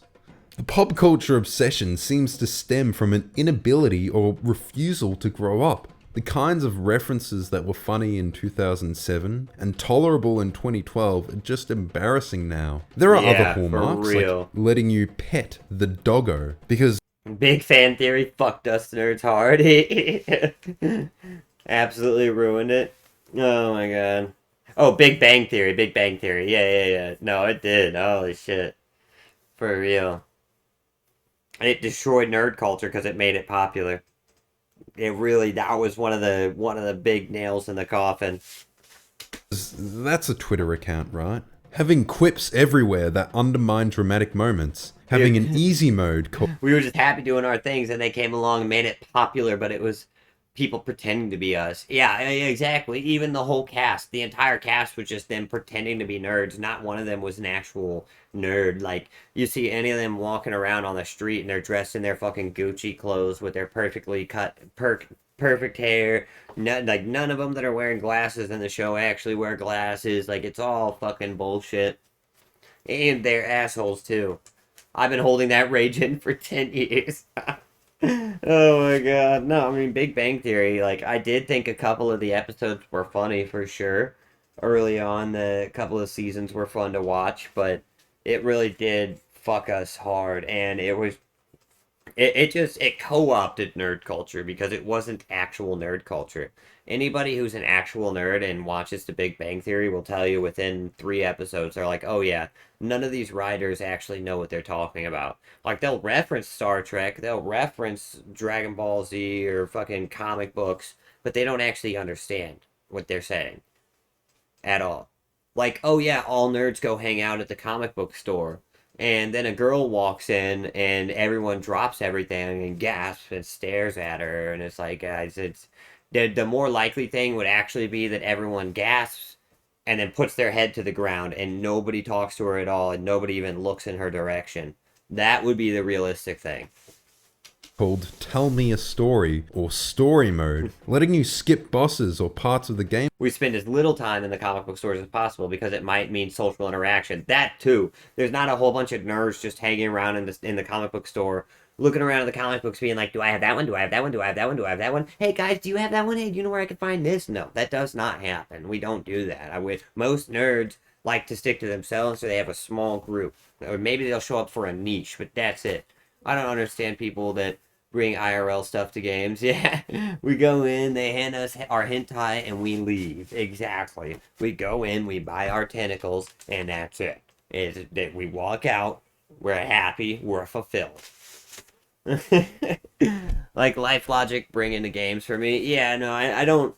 The pop culture obsession seems to stem from an inability or refusal to grow up. The kinds of references that were funny in 2007 and tolerable in 2012 are just embarrassing now. There are other hallmarks, like letting you pet the doggo, because Big Fan Theory fucked us nerds hard. Absolutely ruined it. Oh my god. Oh, Big Bang Theory. Yeah. No, it did. Holy shit. For real. And it destroyed nerd culture because it made it popular. It really, that was one of the big nails in the coffin. That's a Twitter account, right? Having quips everywhere that undermine dramatic moments. Having an easy mode called... We were just happy doing our things, and they came along and made it popular, but it was people pretending to be us. Yeah, exactly. Even the whole cast, the entire cast was just them pretending to be nerds. Not one of them was an actual nerd. Like, you see any of them walking around on the street and they're dressed in their fucking Gucci clothes with their perfectly cut, perfect hair. None of them that are wearing glasses in the show actually wear glasses. Like, it's all fucking bullshit. And they're assholes, too. I've been holding that rage in for 10 years. Oh my god. No, I mean, Big Bang Theory, like, I did think a couple of the episodes were funny for sure. Early on, the couple of seasons were fun to watch, but it really did fuck us hard, and it co-opted nerd culture because it wasn't actual nerd culture. Anybody who's an actual nerd and watches The Big Bang Theory will tell you within 3 episodes, they're like, oh yeah, none of these writers actually know what they're talking about. Like, they'll reference Star Trek, they'll reference Dragon Ball Z or fucking comic books, but they don't actually understand what they're saying. At all. Like, oh yeah, all nerds go hang out at the comic book store. And then a girl walks in and everyone drops everything and gasps and stares at her. And it's like, guys, it's... The more likely thing would actually be that everyone gasps and then puts their head to the ground and nobody talks to her at all and nobody even looks in her direction. That would be the realistic thing. Called Tell Me a Story, or Story Mode, letting you skip bosses or parts of the game. We spend as little time in the comic book stores as possible because it might mean social interaction. That too. There's not a whole bunch of nerds just hanging around in the comic book store, looking around at the comic books being like, do I have that one? Do I have that one? Do I have that one? Do I have that one? Hey guys, do you have that one? Hey, do you know where I can find this? No, that does not happen. We don't do that. Most nerds like to stick to themselves, so they have a small group. Or maybe they'll show up for a niche, but that's it. I don't understand people that bring IRL stuff to games. Yeah, we go in, they hand us our hentai, and we leave. Exactly. We go in, we buy our tentacles, and that's it. Is that we walk out, we're happy, we're fulfilled. Like Life Logic bring into games for me. Yeah, no, I don't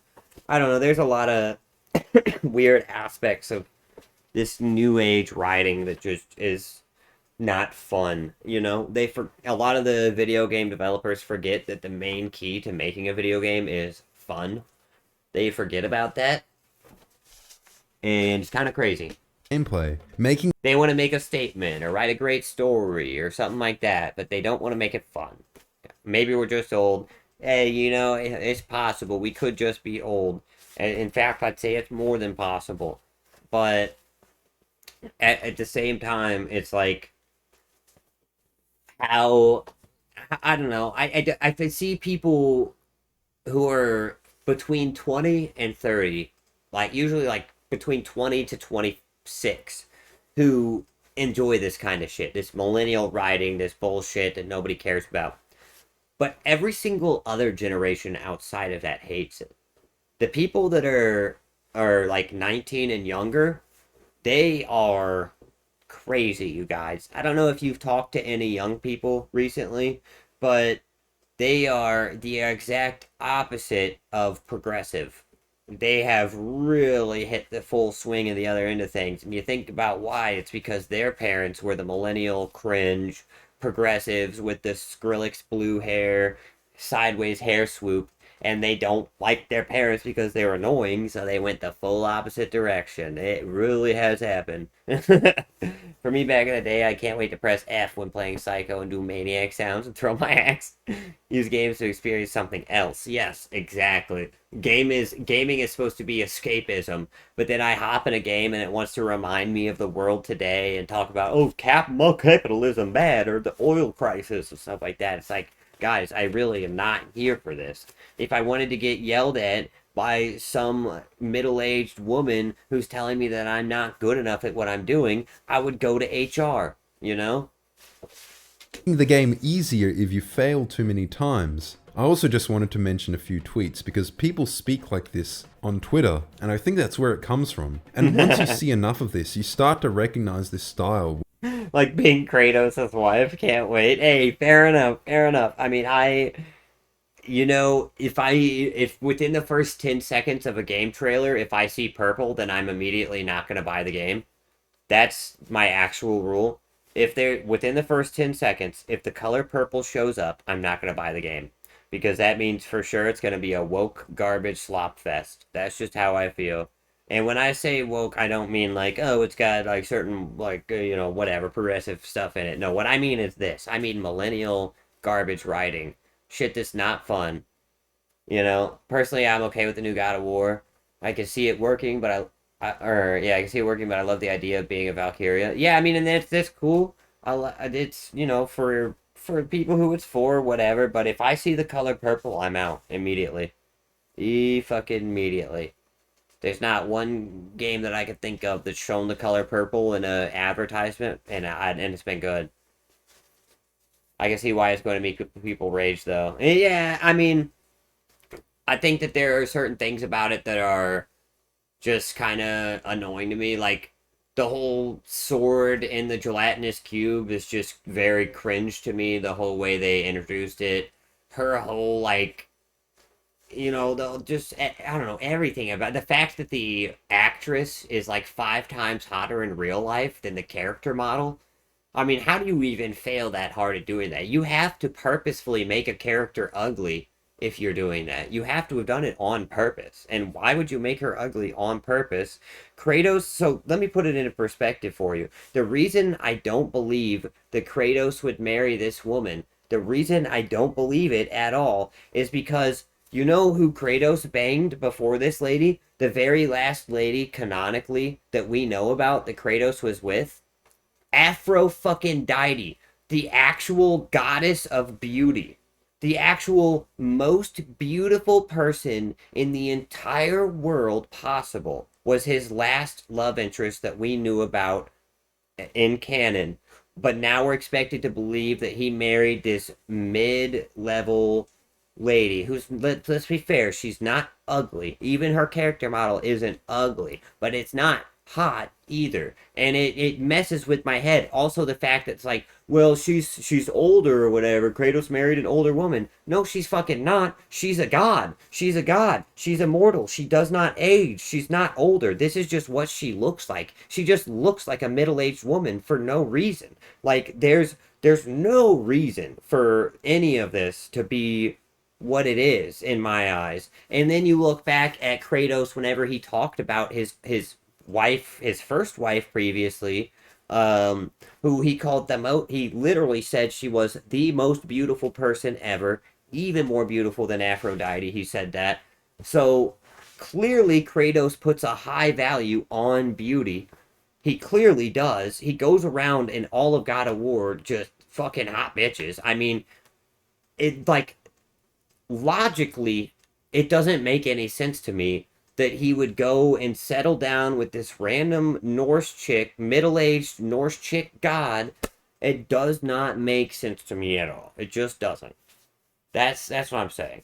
know. There's a lot of weird aspects of this new age writing that just is not fun. You know, a lot of the video game developers forget that the main key to making a video game is fun. They forget about that, and it's kind of crazy. Gameplay, they want to make a statement or write a great story or something like that, but they don't want to make it fun. Maybe we're just old. Hey, you know, it's possible. We could just be old. In fact, I'd say it's more than possible. But at the same time, it's like, how, I don't know. I see people who are between 20 and 30, like usually like between 20 to 26, who enjoy this kind of shit, this millennial writing, this bullshit that nobody cares about. But every single other generation outside of that hates it. The people that are like 19 and younger, they are crazy, you guys. I don't know if you've talked to any young people recently, but they are the exact opposite of progressive. They have really hit the full swing of the other end of things. And you think about why. It's because their parents were the millennial cringe progressives with the Skrillex blue hair, sideways hair swoop, and they don't like their parents because they're annoying, so they went the full opposite direction. It really has happened. For me back in the day, I can't wait to press F when playing Psycho and do maniac sounds and throw my axe. Use games to experience something else. Yes, exactly. Gaming is supposed to be escapism, but then I hop in a game and it wants to remind me of the world today and talk about, oh, capitalism bad, or the oil crisis and stuff like that. It's like, guys, I really am not here for this. If I wanted to get yelled at by some middle-aged woman who's telling me that I'm not good enough at what I'm doing, I would go to HR, you know? The game easier if you fail too many times. I also just wanted to mention a few tweets because people speak like this on Twitter, and I think that's where it comes from. And once you see enough of this, you start to recognize this style. Like being Kratos' wife, can't wait. Hey, fair enough. I mean, you know, if within the first 10 seconds of a game trailer, if I see purple, then I'm immediately not going to buy the game. That's my actual rule. If they're within the first 10 seconds, if the color purple shows up, I'm not going to buy the game. Because that means for sure it's going to be a woke garbage slop fest. That's just how I feel. And when I say woke, I don't mean like, oh, it's got like certain, like, you know, whatever, progressive stuff in it. No, what I mean is this. I mean millennial garbage writing. Shit that's not fun. You know, personally, I'm okay with the new God of War. I can see it working, but I can see it working, but I love the idea of being a Valkyria. Yeah, I mean, and that's cool. It's, you know, for people who it's for, whatever. But if I see the color purple, I'm out immediately. Fucking immediately. There's not one game that I could think of that's shown the color purple in an advertisement, and it's been good. I can see why it's going to make people rage, though. Yeah, I mean, I think that there are certain things about it that are just kind of annoying to me. Like, the whole sword in the gelatinous cube is just very cringe to me, the whole way they introduced it. Her whole, like, you know, they'll just, I don't know, everything about the fact that the actress is like 5 times hotter in real life than the character model. I mean, how do you even fail that hard at doing that? You have to purposefully make a character ugly if you're doing that. You have to have done it on purpose. And why would you make her ugly on purpose? Kratos, so let me put it into perspective for you. The reason I don't believe that Kratos would marry this woman, the reason I don't believe it at all, is because you know who Kratos banged before this lady? The very last lady, canonically, that we know about that Kratos was with? Aphrodite, the actual goddess of beauty. The actual most beautiful person in the entire world possible. was his last love interest that we knew about in canon. But now we're expected to believe that he married this mid-level lady who's, let's be fair, she's not ugly. Even her character model isn't ugly, but it's not hot either, and it messes with my head. Also, the fact that it's like, well, she's older or whatever. Kratos married an older woman. No, she's fucking not. She's a god. She's a god. She's immortal. She does not age. She's not older. This is just what she looks like. She just looks like a middle-aged woman for no reason. Like, there's no reason for any of this to be what it is in my eyes. And then you look back at Kratos whenever he talked about his wife, his first wife previously, who he called he literally said she was the most beautiful person ever, even more beautiful than Aphrodite. He said that. So clearly Kratos puts a high value on beauty. He clearly does. He goes around in all of God of War just fucking hot bitches. I mean, it, like, logically, it doesn't make any sense to me that he would go and settle down with this random Norse chick, middle-aged Norse chick god. It does not make sense to me at all. It just doesn't. That's what I'm saying.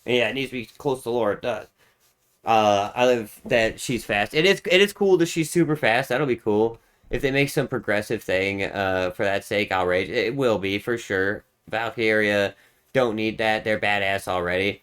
And yeah, it needs to be close to lore. It does. I love that she's fast. It is cool that she's super fast. That'll be cool. If they make some progressive thing, for that sake, I'll rage. It will be, for sure. Valkyria don't need that. They're badass already.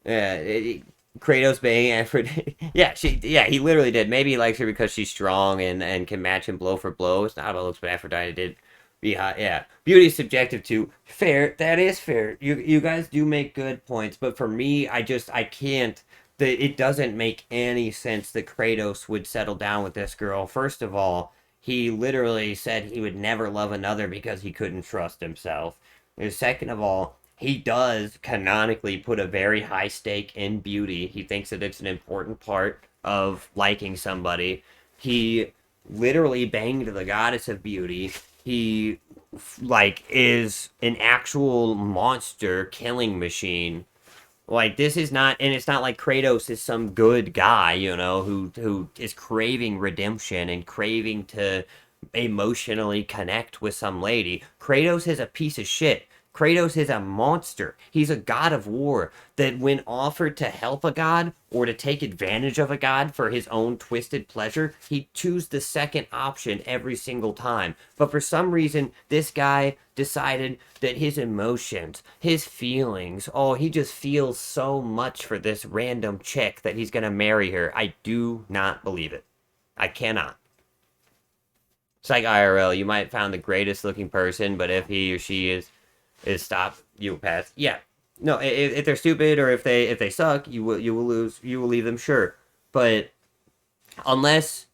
Kratos banging Aphrodite. He literally did. Maybe he likes her because she's strong and can match him blow for blow. It's not about looks, but Aphrodite did be hot. Yeah. Beauty is subjective too. Fair. That is fair. You guys do make good points, but for me, I can't. It doesn't make any sense that Kratos would settle down with this girl. First of all, he literally said he would never love another because he couldn't trust himself. And second of all, he does canonically put a very high stake in beauty. He thinks that it's an important part of liking somebody. He literally banged the goddess of beauty. He, like, is an actual monster killing machine. Like, this is not, and it's not like Kratos is some good guy, you know, who is craving redemption and craving to emotionally connect with some lady. Kratos is a piece of shit. Kratos is a monster. He's a god of war that when offered to help a god or to take advantage of a god for his own twisted pleasure, he'd choose the second option every single time. But for some reason, this guy decided that his emotions, his feelings, he just feels so much for this random chick that he's gonna marry her. I do not believe it. I cannot. It's like IRL. You might find the greatest looking person, but if he or she is stop, you will pass. Yeah, no. If they're stupid or if they suck, you will lose. You will leave them, sure. But unless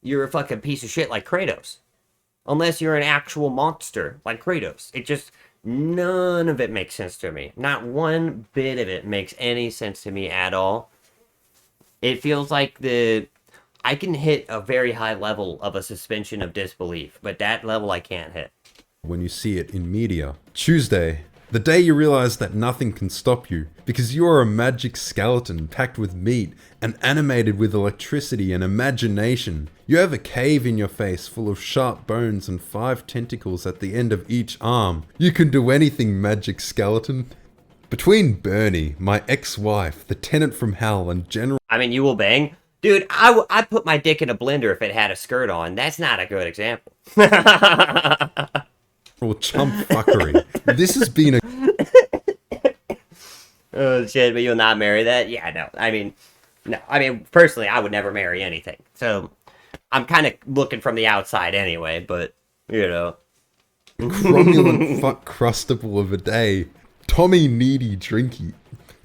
you're a fucking piece of shit like Kratos, unless you're an actual monster like Kratos, none of it makes sense to me. Not one bit of it makes any sense to me at all. It feels like I can hit a very high level of a suspension of disbelief, but that level I can't hit. When you see it in media. Tuesday, the day you realize that nothing can stop you, because you are a magic skeleton packed with meat and animated with electricity and imagination. You have a cave in your face full of sharp bones and 5 tentacles at the end of each arm. You can do anything, magic skeleton. Between Bernie, my ex-wife, the tenant from hell, and General... I mean, you will bang? Dude, I'd put my dick in a blender if it had a skirt on. That's not a good example. Or chump fuckery. This has been a... Oh shit, but you'll not marry that? Yeah, no. No. I mean, personally, I would never marry anything. So, I'm kind of looking from the outside anyway, but, you know. Cromulent fuck crustable of a day. Tommy needy drinky.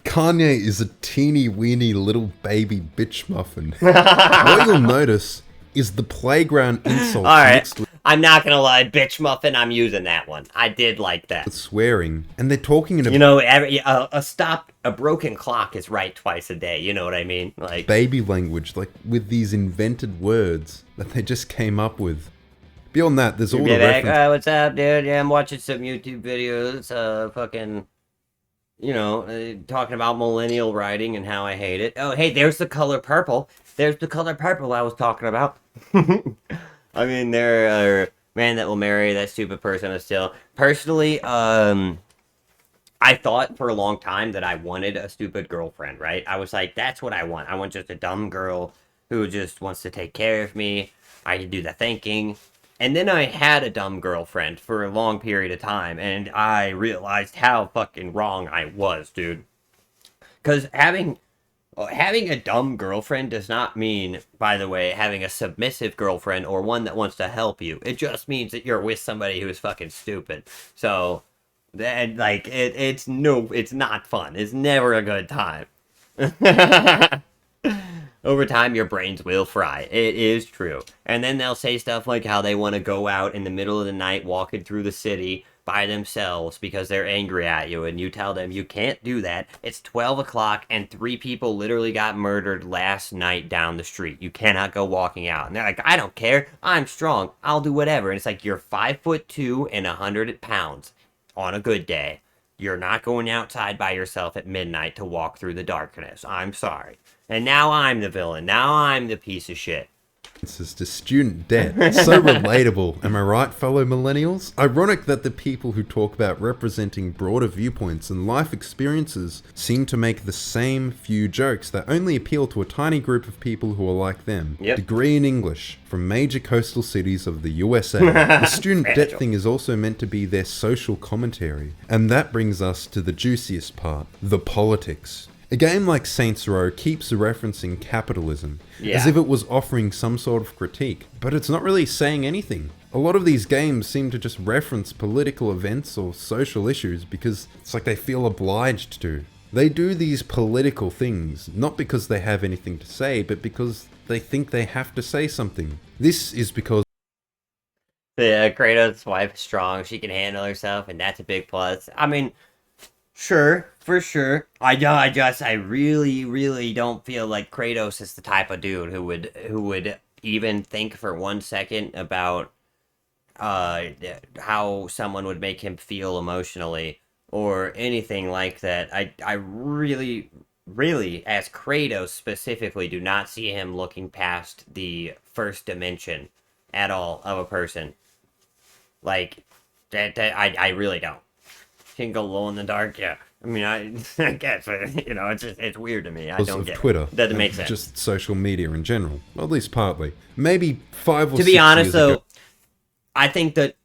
Kanye is a teeny weeny little baby bitch muffin. What you'll notice is the playground insults mixed with... I'm not gonna lie, bitch muffin, I'm using that one. I did like that. Swearing, and they're talking in a... You know, a broken clock is right twice a day, you know what I mean? Like baby language, like with these invented words that they just came up with. Beyond that, there's all the reference... what's up, dude? Yeah, I'm watching some YouTube videos, fucking... you know, talking about millennial writing and how I hate it. Oh, hey, there's the color purple. There's the color purple I was talking about. I mean, there are man that will marry that stupid person is still. Personally, I thought for a long time that I wanted a stupid girlfriend, right? I was like, that's what I want. I want just a dumb girl who just wants to take care of me. I can do the thinking. And then I had a dumb girlfriend for a long period of time, and I realized how fucking wrong I was, dude. Because having a dumb girlfriend does not mean, by the way, having a submissive girlfriend or one that wants to help you. It just means that you're with somebody who is fucking stupid. So, that, like, it's not fun. It's never a good time. Over time, your brains will fry. It is true. And then they'll say stuff like how they want to go out in the middle of the night walking through the city by themselves because they're angry at you. And you tell them you can't do that. It's 12 o'clock and 3 people literally got murdered last night down the street. You cannot go walking out. And they're like, I don't care. I'm strong. I'll do whatever. And it's like, you're 5'2" and 100 pounds on a good day. You're not going outside by yourself at midnight to walk through the darkness. I'm sorry. And now I'm the villain. Now I'm the piece of shit. This is to student debt. So relatable. Am I right, fellow millennials? Ironic that the people who talk about representing broader viewpoints and life experiences seem to make the same few jokes that only appeal to a tiny group of people who are like them. Yep. Degree in English from major coastal cities of the USA. The student debt thing is also meant to be their social commentary. And that brings us to the juiciest part, the politics. A game like Saints Row keeps referencing capitalism, as if it was offering some sort of critique, but it's not really saying anything. A lot of these games seem to just reference political events or social issues because it's like they feel obliged to. They do these political things, not because they have anything to say, but because they think they have to say something. This is because Kratos' wife is strong, she can handle herself, and that's a big plus. I mean, sure, for sure. I really, really don't feel like Kratos is the type of dude who would even think for 1 second about how someone would make him feel emotionally or anything like that. I really, really, as Kratos specifically, do not see him looking past the first dimension at all of a person. Like that I really don't. Can go glow in the dark, yeah. I mean, I guess, you know, it's weird to me. I don't get Twitter. It. Doesn't make sense. Just social media in general. Well, at least partly. Maybe 5 or 6 years ago. To be honest, though, I think that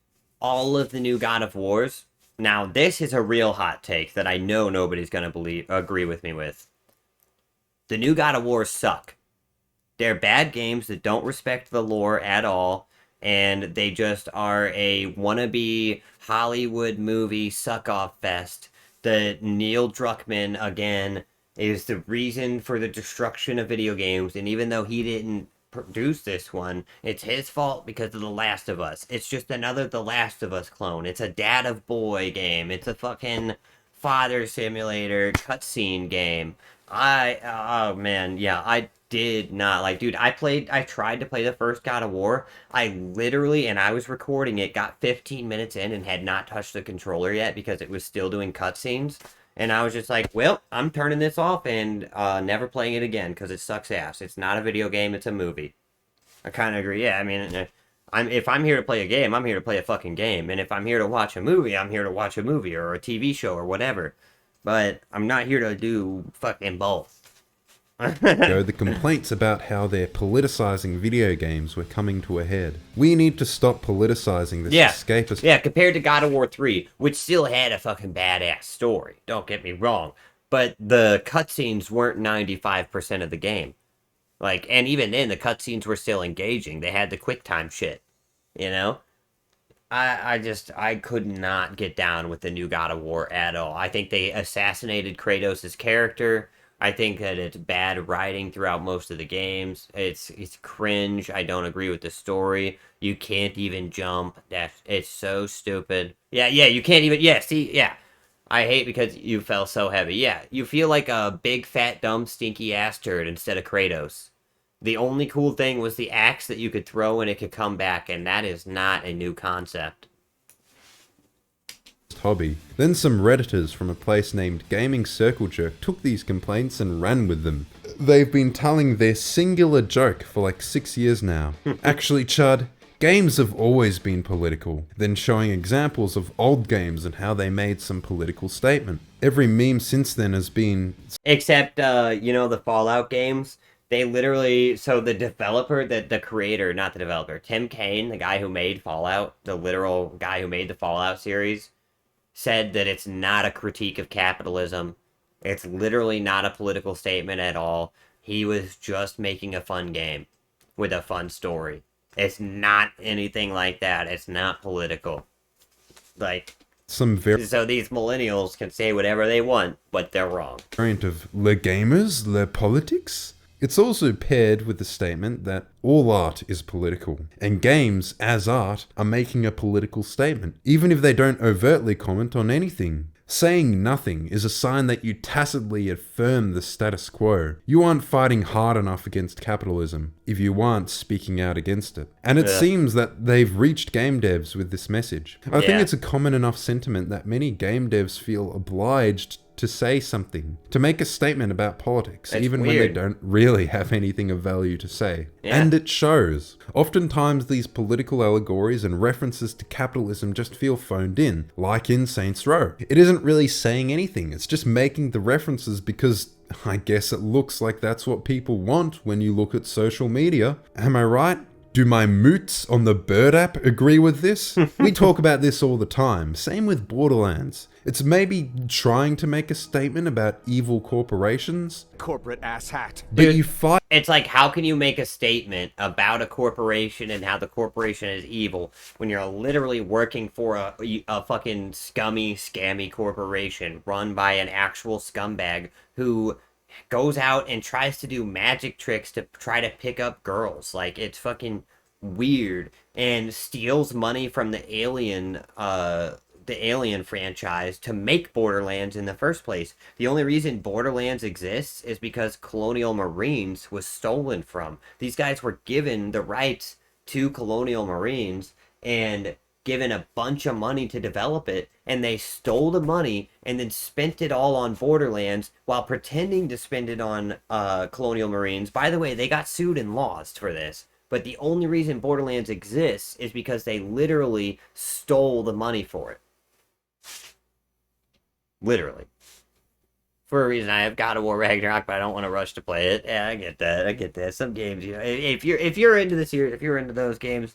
all of the new God of Wars, now this is a real hot take that I know nobody's going to agree with me with. The new God of Wars suck. They're bad games that don't respect the lore at all, and they just are a wannabe Hollywood movie suck-off fest. The Neil Druckmann, again, is the reason for the destruction of video games, and even though he didn't produce this one, it's his fault because of The Last of Us. It's just another The Last of Us clone. It's a dad of boy game. It's a fucking father simulator cutscene game. Oh man, yeah, I did not like, dude, I tried to play the first God of War. I literally, and I was recording it, got 15 minutes in and had not touched the controller yet because it was still doing cutscenes. And I was just like, well, I'm turning this off and never playing it again because it sucks ass. It's not a video game, it's a movie. I kind of agree. Yeah, I mean, if I'm here to play a game, I'm here to play a fucking game. And if I'm here to watch a movie, I'm here to watch a movie or a TV show or whatever. But I'm not here to do fucking both. The complaints about how they're politicizing video games were coming to a head. We need to stop politicizing this escapist. Yeah, compared to God of War 3, which still had a fucking badass story. Don't get me wrong. But the cutscenes weren't 95% of the game. Like, and even then, the cutscenes were still engaging. They had the QuickTime shit. You know? I could not get down with the new God of War at all. I think they assassinated Kratos' character. I think that it's bad writing throughout most of the games. It's cringe. I don't agree with the story. You can't even jump. It's so stupid. Yeah, you can't even... Yeah, see, yeah. I hate because you fell so heavy. Yeah, you feel like a big, fat, dumb, stinky ass turd instead of Kratos. The only cool thing was the axe that you could throw and it could come back, and that is not a new concept. hobby. Then some Redditors from a place named Gaming Circle Jerk took these complaints and ran with them. They've been telling their singular joke for like 6 years now. Actually, Chud, games have always been political, then showing examples of old games and how they made some political statement. Every meme since then has been... Except, the Fallout games, they literally... So the developer, the creator, not the developer, Tim Kaine, the guy who made Fallout, the literal guy who made the Fallout series, said that it's not a critique of capitalism. It's literally not a political statement at all. He was just making a fun game with a fun story. It's not anything like that. It's not political. Like, some so these millennials can say whatever they want, but they're wrong. Variant of le gamers, le politics? It's also paired with the statement that all art is political, and games, as art, are making a political statement, even if they don't overtly comment on anything. Saying nothing is a sign that you tacitly affirm the status quo. You aren't fighting hard enough against capitalism if you aren't speaking out against it. And it seems that they've reached game devs with this message. I think it's a common enough sentiment that many game devs feel obliged to say something, to make a statement about politics, even when they don't really have anything of value to say. And it shows. Oftentimes these political allegories and references to capitalism just feel phoned in, like in Saints Row. It isn't really saying anything, it's just making the references because I guess it looks like that's what people want when you look at social media. Am I right? Do my moots on the Bird app agree with this? We talk about this all the time. Same with Borderlands. It's maybe trying to make a statement about evil corporations. Corporate asshat. But you fight. It's like, how can you make a statement about a corporation and how the corporation is evil when you're literally working for a fucking scammy corporation run by an actual scumbag who goes out and tries to do magic tricks to try to pick up girls. Like, it's fucking weird. And steals money from the Alien franchise to make Borderlands in the first place. The only reason Borderlands exists is because Colonial Marines was stolen from. These guys were given the rights to Colonial Marines and given a bunch of money to develop it, and they stole the money and then spent it all on Borderlands while pretending to spend it on Colonial Marines. By the way, they got sued and lost for this. But the only reason Borderlands exists is because they literally stole the money for it. Literally. For a reason, I have God of War Ragnarok, but I don't want to rush to play it. Yeah, I get that. Some games, if you're into the series, if you're into those games,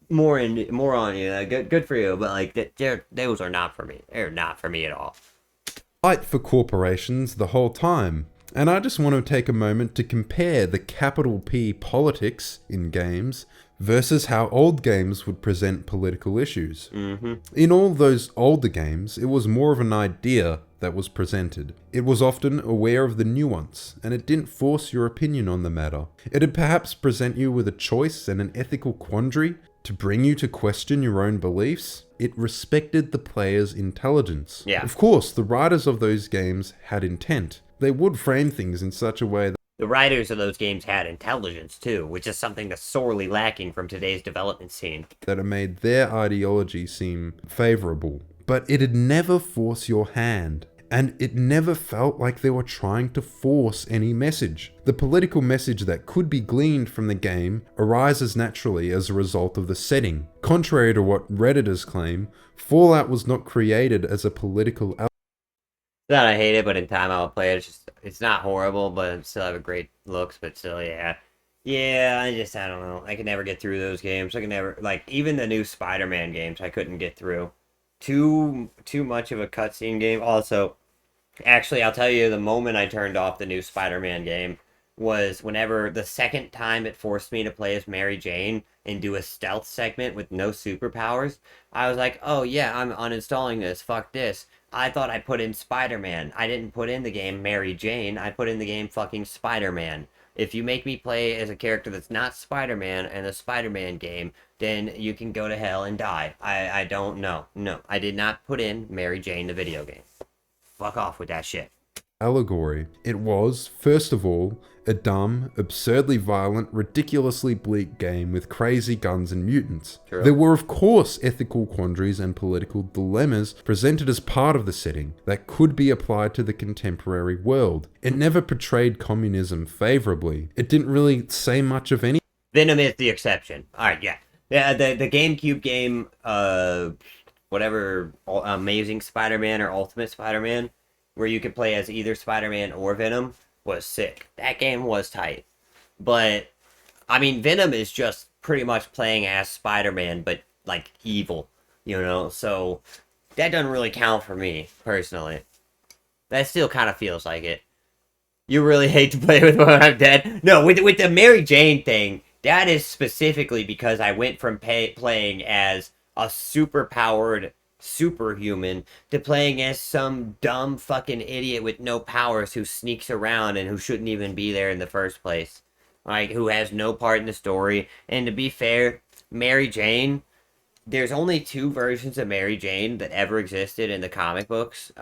more on you. Good for you. But like, those are not for me. They're not for me at all. Fight for corporations the whole time. And I just want to take a moment to compare the capital P politics in games versus how old games would present political issues. In all those older games, it was more of an idea that was presented. It was often aware of the nuance, and it didn't force your opinion on the matter. It'd perhaps present you with a choice and an ethical quandary to bring you to question your own beliefs. It respected the player's intelligence. Of course, the writers of those games had intent. They would frame things in such a way that the writers of those games had intelligence too, which is something that's sorely lacking from today's development scene. That it made their ideology seem favorable. But it'd never force your hand. And it never felt like they were trying to force any message. The political message that could be gleaned from the game arises naturally as a result of the setting. Contrary to what Redditors claim, Fallout was not created as a political Not I hate it, but in time I'll play it. It's not horrible, but it still have a great looks, but still, yeah. Yeah, I don't know. I could never get through those games. I could never, like, even the new Spider-Man games, I couldn't get through. Too much of a cutscene game. Also, actually, I'll tell you, the moment I turned off the new Spider-Man game was whenever the second time it forced me to play as Mary Jane and do a stealth segment with no superpowers. I was like, oh yeah, I'm uninstalling this. Fuck this. I thought I put in Spider-Man. I didn't put in the game Mary Jane. I put in the game fucking Spider-Man. If you make me play as a character that's not Spider-Man in the Spider-Man game, then you can go to hell and die. I don't know. No, I did not put in Mary Jane the video game. Fuck off with that shit. allegory. It was, first of all, a dumb, absurdly violent, ridiculously bleak game with crazy guns and mutants. True. There were of course ethical quandaries and political dilemmas presented as part of the setting that could be applied to the contemporary world. It never portrayed communism favorably. It didn't really say much of any. Venom is the exception. Alright, yeah. Yeah, the GameCube game, whatever, Amazing Spider-Man or Ultimate Spider-Man, where you could play as either Spider-Man or Venom, was sick. That game was tight. But, I mean, Venom is just pretty much playing as Spider-Man, but, like, evil, you know? So, that doesn't really count for me, personally. That still kind of feels like it. You really hate to play with when I'm dead? No, with the Mary Jane thing, that is specifically because I went from playing as a super-powered superhuman to playing as some dumb fucking idiot with no powers who sneaks around and who shouldn't even be there in the first place. Like, who has no part in the story. And to be fair, Mary Jane, there's only 2 versions of Mary Jane that ever existed in the comic books.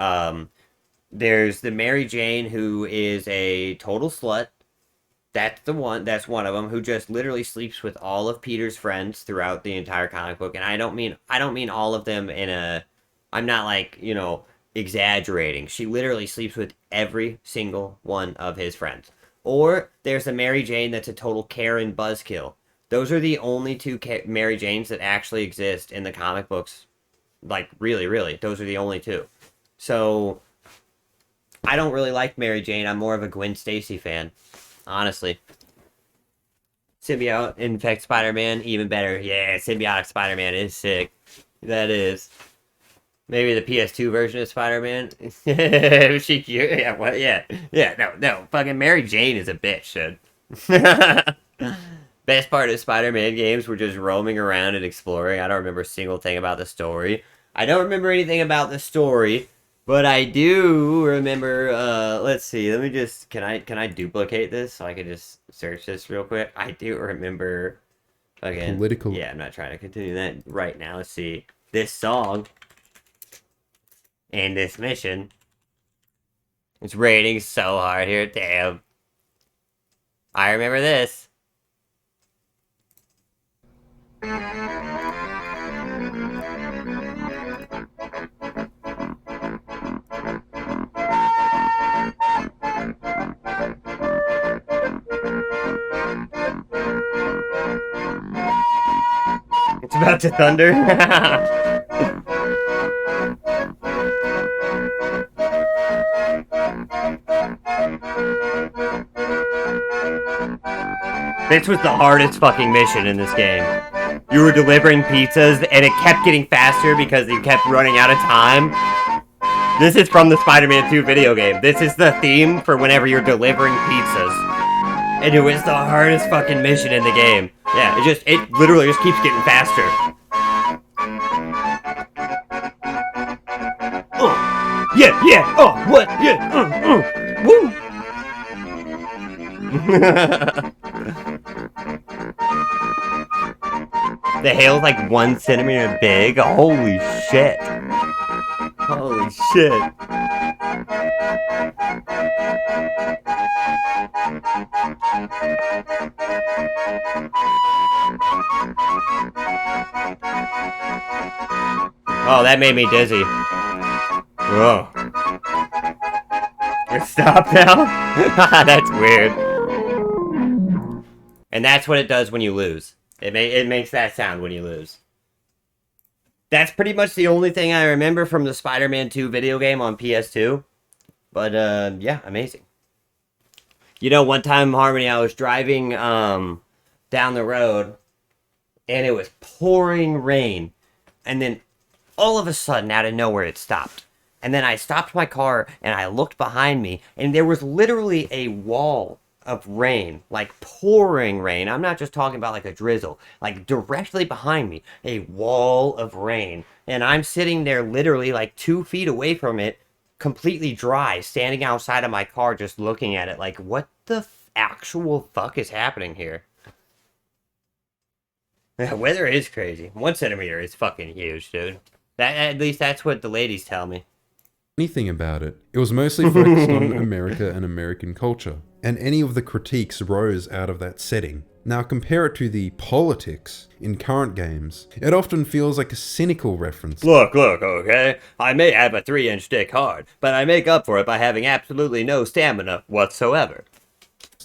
There's the Mary Jane who is a total slut. That's one of them, who just literally sleeps with all of Peter's friends throughout the entire comic book. And I don't mean all of them in a, I'm not like, you know, exaggerating. She literally sleeps with every single one of his friends. Or there's a Mary Jane that's a total Karen buzzkill. Those are the only 2 Mary Janes that actually exist in the comic books. Like, really, really. Those are the only 2. So, I don't really like Mary Jane. I'm more of a Gwen Stacy fan. Honestly. Symbiote Infect Spider-Man, even better. Yeah, Symbiotic Spider-Man is sick. That is. Maybe the PS2 version of Spider-Man. She cute. Yeah, what? Yeah. Yeah, no. Fucking Mary Jane is a bitch, dude. Best part of Spider-Man games were just roaming around and exploring. I don't remember a single thing about the story. I don't remember anything about the story. But I do remember, let's see, let me just, can I duplicate this so I can just search this real quick? I do remember, again, political. Yeah, I'm not trying to continue that right now. Let's see, this song and this mission. It's raining so hard here, damn. I remember this. It's about to thunder. This was the hardest fucking mission in this game. You were delivering pizzas, and it kept getting faster because you kept running out of time. This is from the Spider-Man 2 video game. This is the theme for whenever you're delivering pizzas. And it was the hardest fucking mission in the game. Yeah, it literally just keeps getting faster. Yeah, oh, what? Yeah, woo! The hail's like 1 centimeter big. Holy shit. Holy shit. Oh, that made me dizzy. Whoa. It stopped now? That's weird. And that's what it does when you lose. It makes that sound when you lose. That's pretty much the only thing I remember from the Spider-Man 2 video game on PS2. But, yeah, amazing. You know, one time, Harmony, I was driving, down the road, and it was pouring rain. And then, all of a sudden, out of nowhere, it stopped. And then I stopped my car, and I looked behind me, and there was literally a wall of rain, like pouring rain. I'm not just talking about like a drizzle, like directly behind me, a wall of rain. And I'm sitting there literally like 2 feet away from it, completely dry, standing outside of my car just looking at it like, what the actual fuck is happening here? The weather is crazy. 1 centimeter is fucking huge, dude. At least that's what the ladies tell me. anything about it. It was mostly focused on America and American culture, and any of the critiques rose out of that setting. Now compare it to the politics in current games. It often feels like a cynical reference. Look, okay? I may have a 3-inch dick hard, but I make up for it by having absolutely no stamina whatsoever.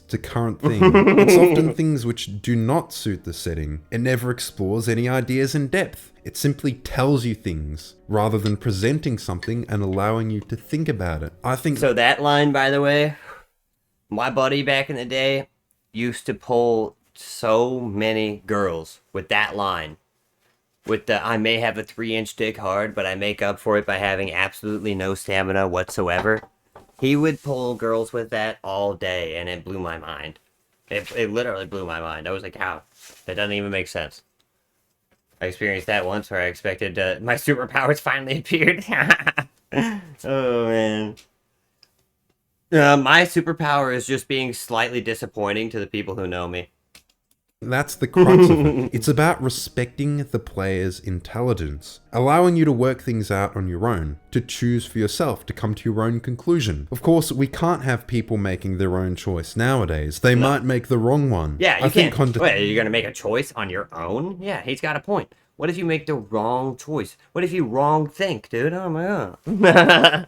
To current thing. It's often things which do not suit the setting. It never explores any ideas in depth. It simply tells you things, rather than presenting something and allowing you to think about it. I think... So that line, by the way, my buddy back in the day used to pull so many girls with that line. With the, I may have a 3-inch dick hard, but I make up for it by having absolutely no stamina whatsoever. He would pull girls with that all day, and it blew my mind. It literally blew my mind. I was like, how? That doesn't even make sense. I experienced that once where I expected my superpowers finally appeared. Oh, man. My superpower is just being slightly disappointing to the people who know me. That's the crux of it. It's about respecting the player's intelligence, allowing you to work things out on your own, to choose for yourself, to come to your own conclusion. Of course, we can't have people making their own choice nowadays. They might make the wrong one. Yeah, you can't. Wait, are you going to make a choice on your own? Yeah, he's got a point. What if you make the wrong choice? What if you wrong think, dude? Oh my god.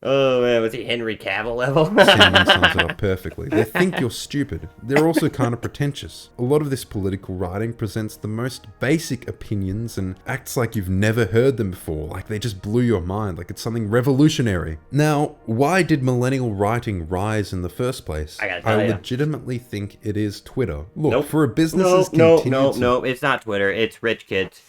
Oh man, was he Henry Cavill level? Simon sums it up perfectly. They think you're stupid. They're also kind of pretentious. A lot of this political writing presents the most basic opinions and acts like you've never heard them before, like they just blew your mind, like it's something revolutionary. Now, why did millennial writing rise in the first place? I legitimately think it is Twitter. Look, for a business's No, it's not Twitter. It's rich kids.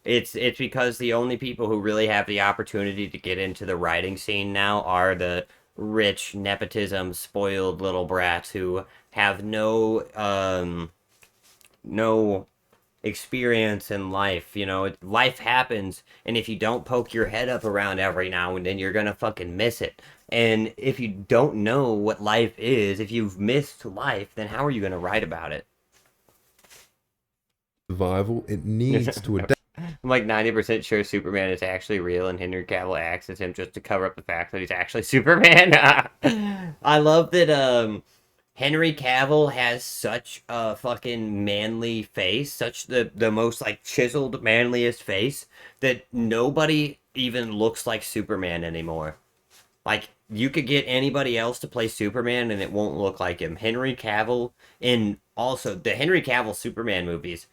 It's because the only people who really have the opportunity to get into the writing scene now are the rich, nepotism, spoiled little brats who have no experience in life. You know, life happens, and if you don't poke your head up around every now and then, you're gonna fucking miss it. And if you don't know what life is, if you've missed life, then how are you gonna write about it? Survival, it needs to adapt. I'm like 90% sure Superman is actually real and Henry Cavill acts as him just to cover up the fact that he's actually Superman. I love that Henry Cavill has such a fucking manly face, such the most like chiseled, manliest face, that nobody even looks like Superman anymore. Like, you could get anybody else to play Superman and it won't look like him. Henry Cavill, and also the Henry Cavill Superman movies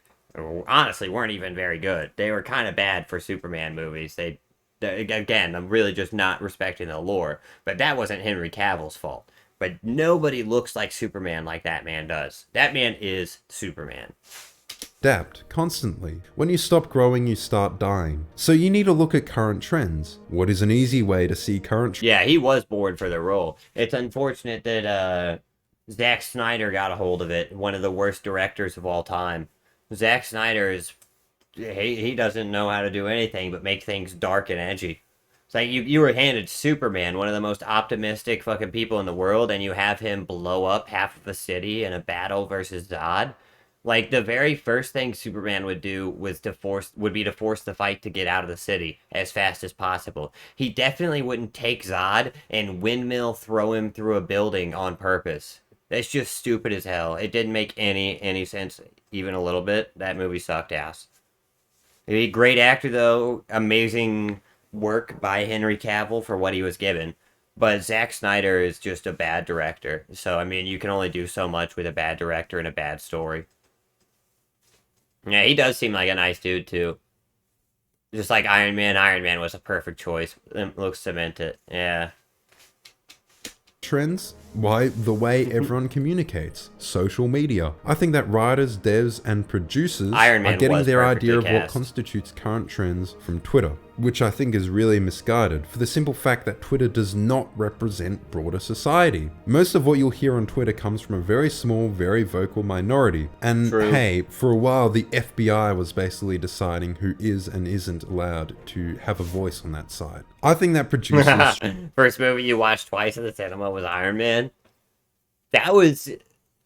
honestly weren't even very good. They were kind of bad for Superman movies. They again, I'm really just not respecting the lore, but that wasn't Henry Cavill's fault. But nobody looks like Superman like that man does. That man is Superman. Adapt constantly. When you stop growing, you start dying. So you need to look at current trends. What is an easy way to see current trends? Yeah, he was bored for the role. It's unfortunate that Zack Snyder got a hold of it, one of the worst directors of all time. Zack Snyder is, he doesn't know how to do anything but make things dark and edgy. It's like you were handed Superman, one of the most optimistic fucking people in the world, and you have him blow up half of a city in a battle versus Zod. Like, the very first thing Superman would do would be to force the fight to get out of the city as fast as possible. He definitely wouldn't take Zod and windmill throw him through a building on purpose. That's just stupid as hell. It didn't make any sense, even a little bit. That movie sucked ass. He's a great actor, though. Amazing work by Henry Cavill for what he was given. But Zack Snyder is just a bad director. So, I mean, you can only do so much with a bad director and a bad story. Yeah, he does seem like a nice dude, too. Just like Iron Man. Iron Man was a perfect choice. It looks cemented. Yeah. Trends? Why, the way everyone communicates. Social media. I think that writers, devs, and producers are getting their idea of what constitutes current trends from Twitter, which I think is really misguided, for the simple fact that Twitter does not represent broader society. Most of what you'll hear on Twitter comes from a very small, very vocal minority. And hey, for a while the FBI was basically deciding who is and isn't allowed to have a voice on that side. I think that producers... First movie you watched twice in the cinema was Iron Man. That was,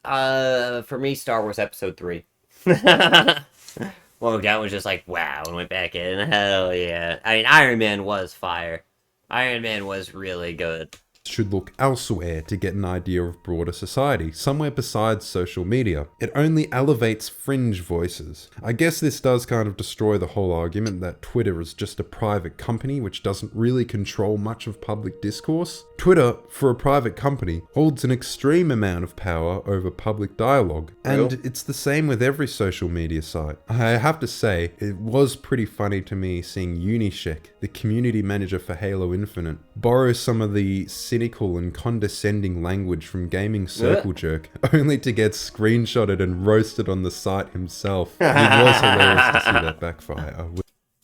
for me, Star Wars Episode 3. Well, that was just like, wow, and went back in. Hell yeah. I mean, Iron Man was fire. Iron Man was really good. Should look elsewhere to get an idea of broader society, somewhere besides social media. It only elevates fringe voices. I guess this does kind of destroy the whole argument that Twitter is just a private company which doesn't really control much of public discourse. Twitter, for a private company, holds an extreme amount of power over public dialogue, and it's the same with every social media site. I have to say, it was pretty funny to me seeing Unishek, the community manager for Halo Infinite, borrow some of the cynical and condescending language from Gaming Circle Jerk, only to get screenshotted and roasted on the site himself. It was hilarious to see that backfire.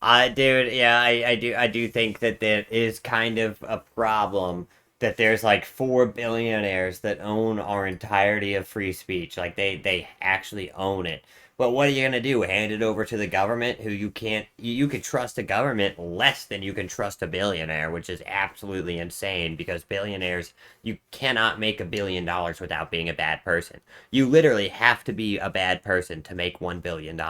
I do think that there is kind of a problem that there's like 4 billionaires that own our entirety of free speech. Like they actually own it. But what are you gonna do? Hand it over to the government, who you can't? You can trust the government less than you can trust a billionaire, which is absolutely insane. Because billionaires, you cannot make $1 billion without being a bad person. You literally have to be a bad person to make $1 billion.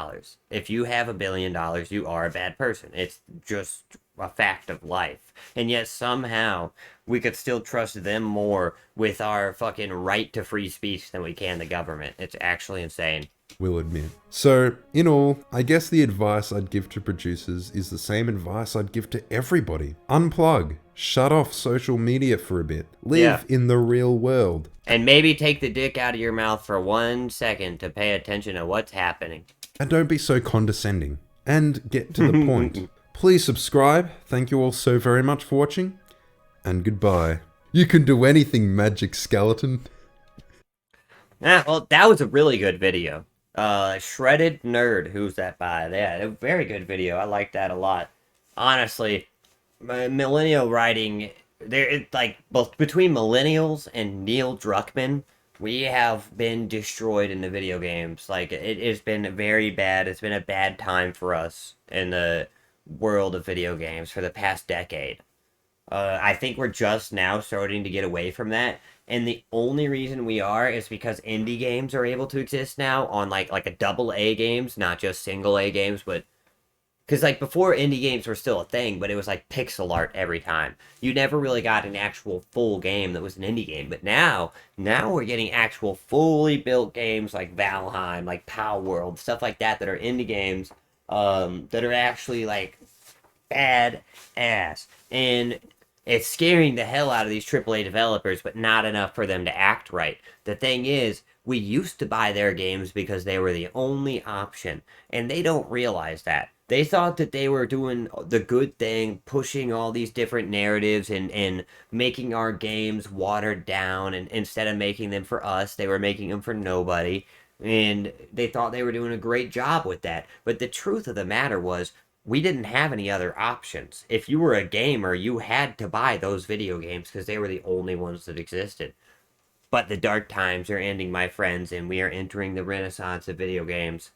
If you have $1 billion, you are a bad person. It's just a fact of life. And yet somehow we could still trust them more with our fucking right to free speech than we can the government. It's actually insane. Will admit. So, in all, I guess the advice I'd give to producers is the same advice I'd give to everybody. Unplug. Shut off social media for a bit. Live in the real world. And maybe take the dick out of your mouth for 1 second to pay attention to what's happening. And don't be so condescending. And get to the point. Please subscribe. Thank you all so very much for watching. And goodbye. You can do anything, Magic Skeleton. Well, that was a really good video. ShreddedNerd, who's that by? Yeah, a very good video. I like that a lot. Honestly, millennial writing, it's like both between millennials and Neil Druckmann, we have been destroyed in the video games. Like, it has been very bad. It's been a bad time for us in the world of video games for the past decade. I think we're just now starting to get away from that. And the only reason we are is because indie games are able to exist now on like a AA games, not just single A games, but because like before indie games were still a thing, but it was like pixel art every time. You never really got an actual full game that was an indie game. But now we're getting actual fully built games like Valheim, like Power World, stuff like that are indie games that are actually like bad ass. And it's scaring the hell out of these AAA developers, but not enough for them to act right. The thing is, we used to buy their games because they were the only option, and they don't realize that. They thought that they were doing the good thing, pushing all these different narratives and making our games watered down, and instead of making them for us, they were making them for nobody, and they thought they were doing a great job with that. But the truth of the matter was, we didn't have any other options. If you were a gamer, you had to buy those video games because they were the only ones that existed. But the dark times are ending, my friends, and we are entering the renaissance of video games.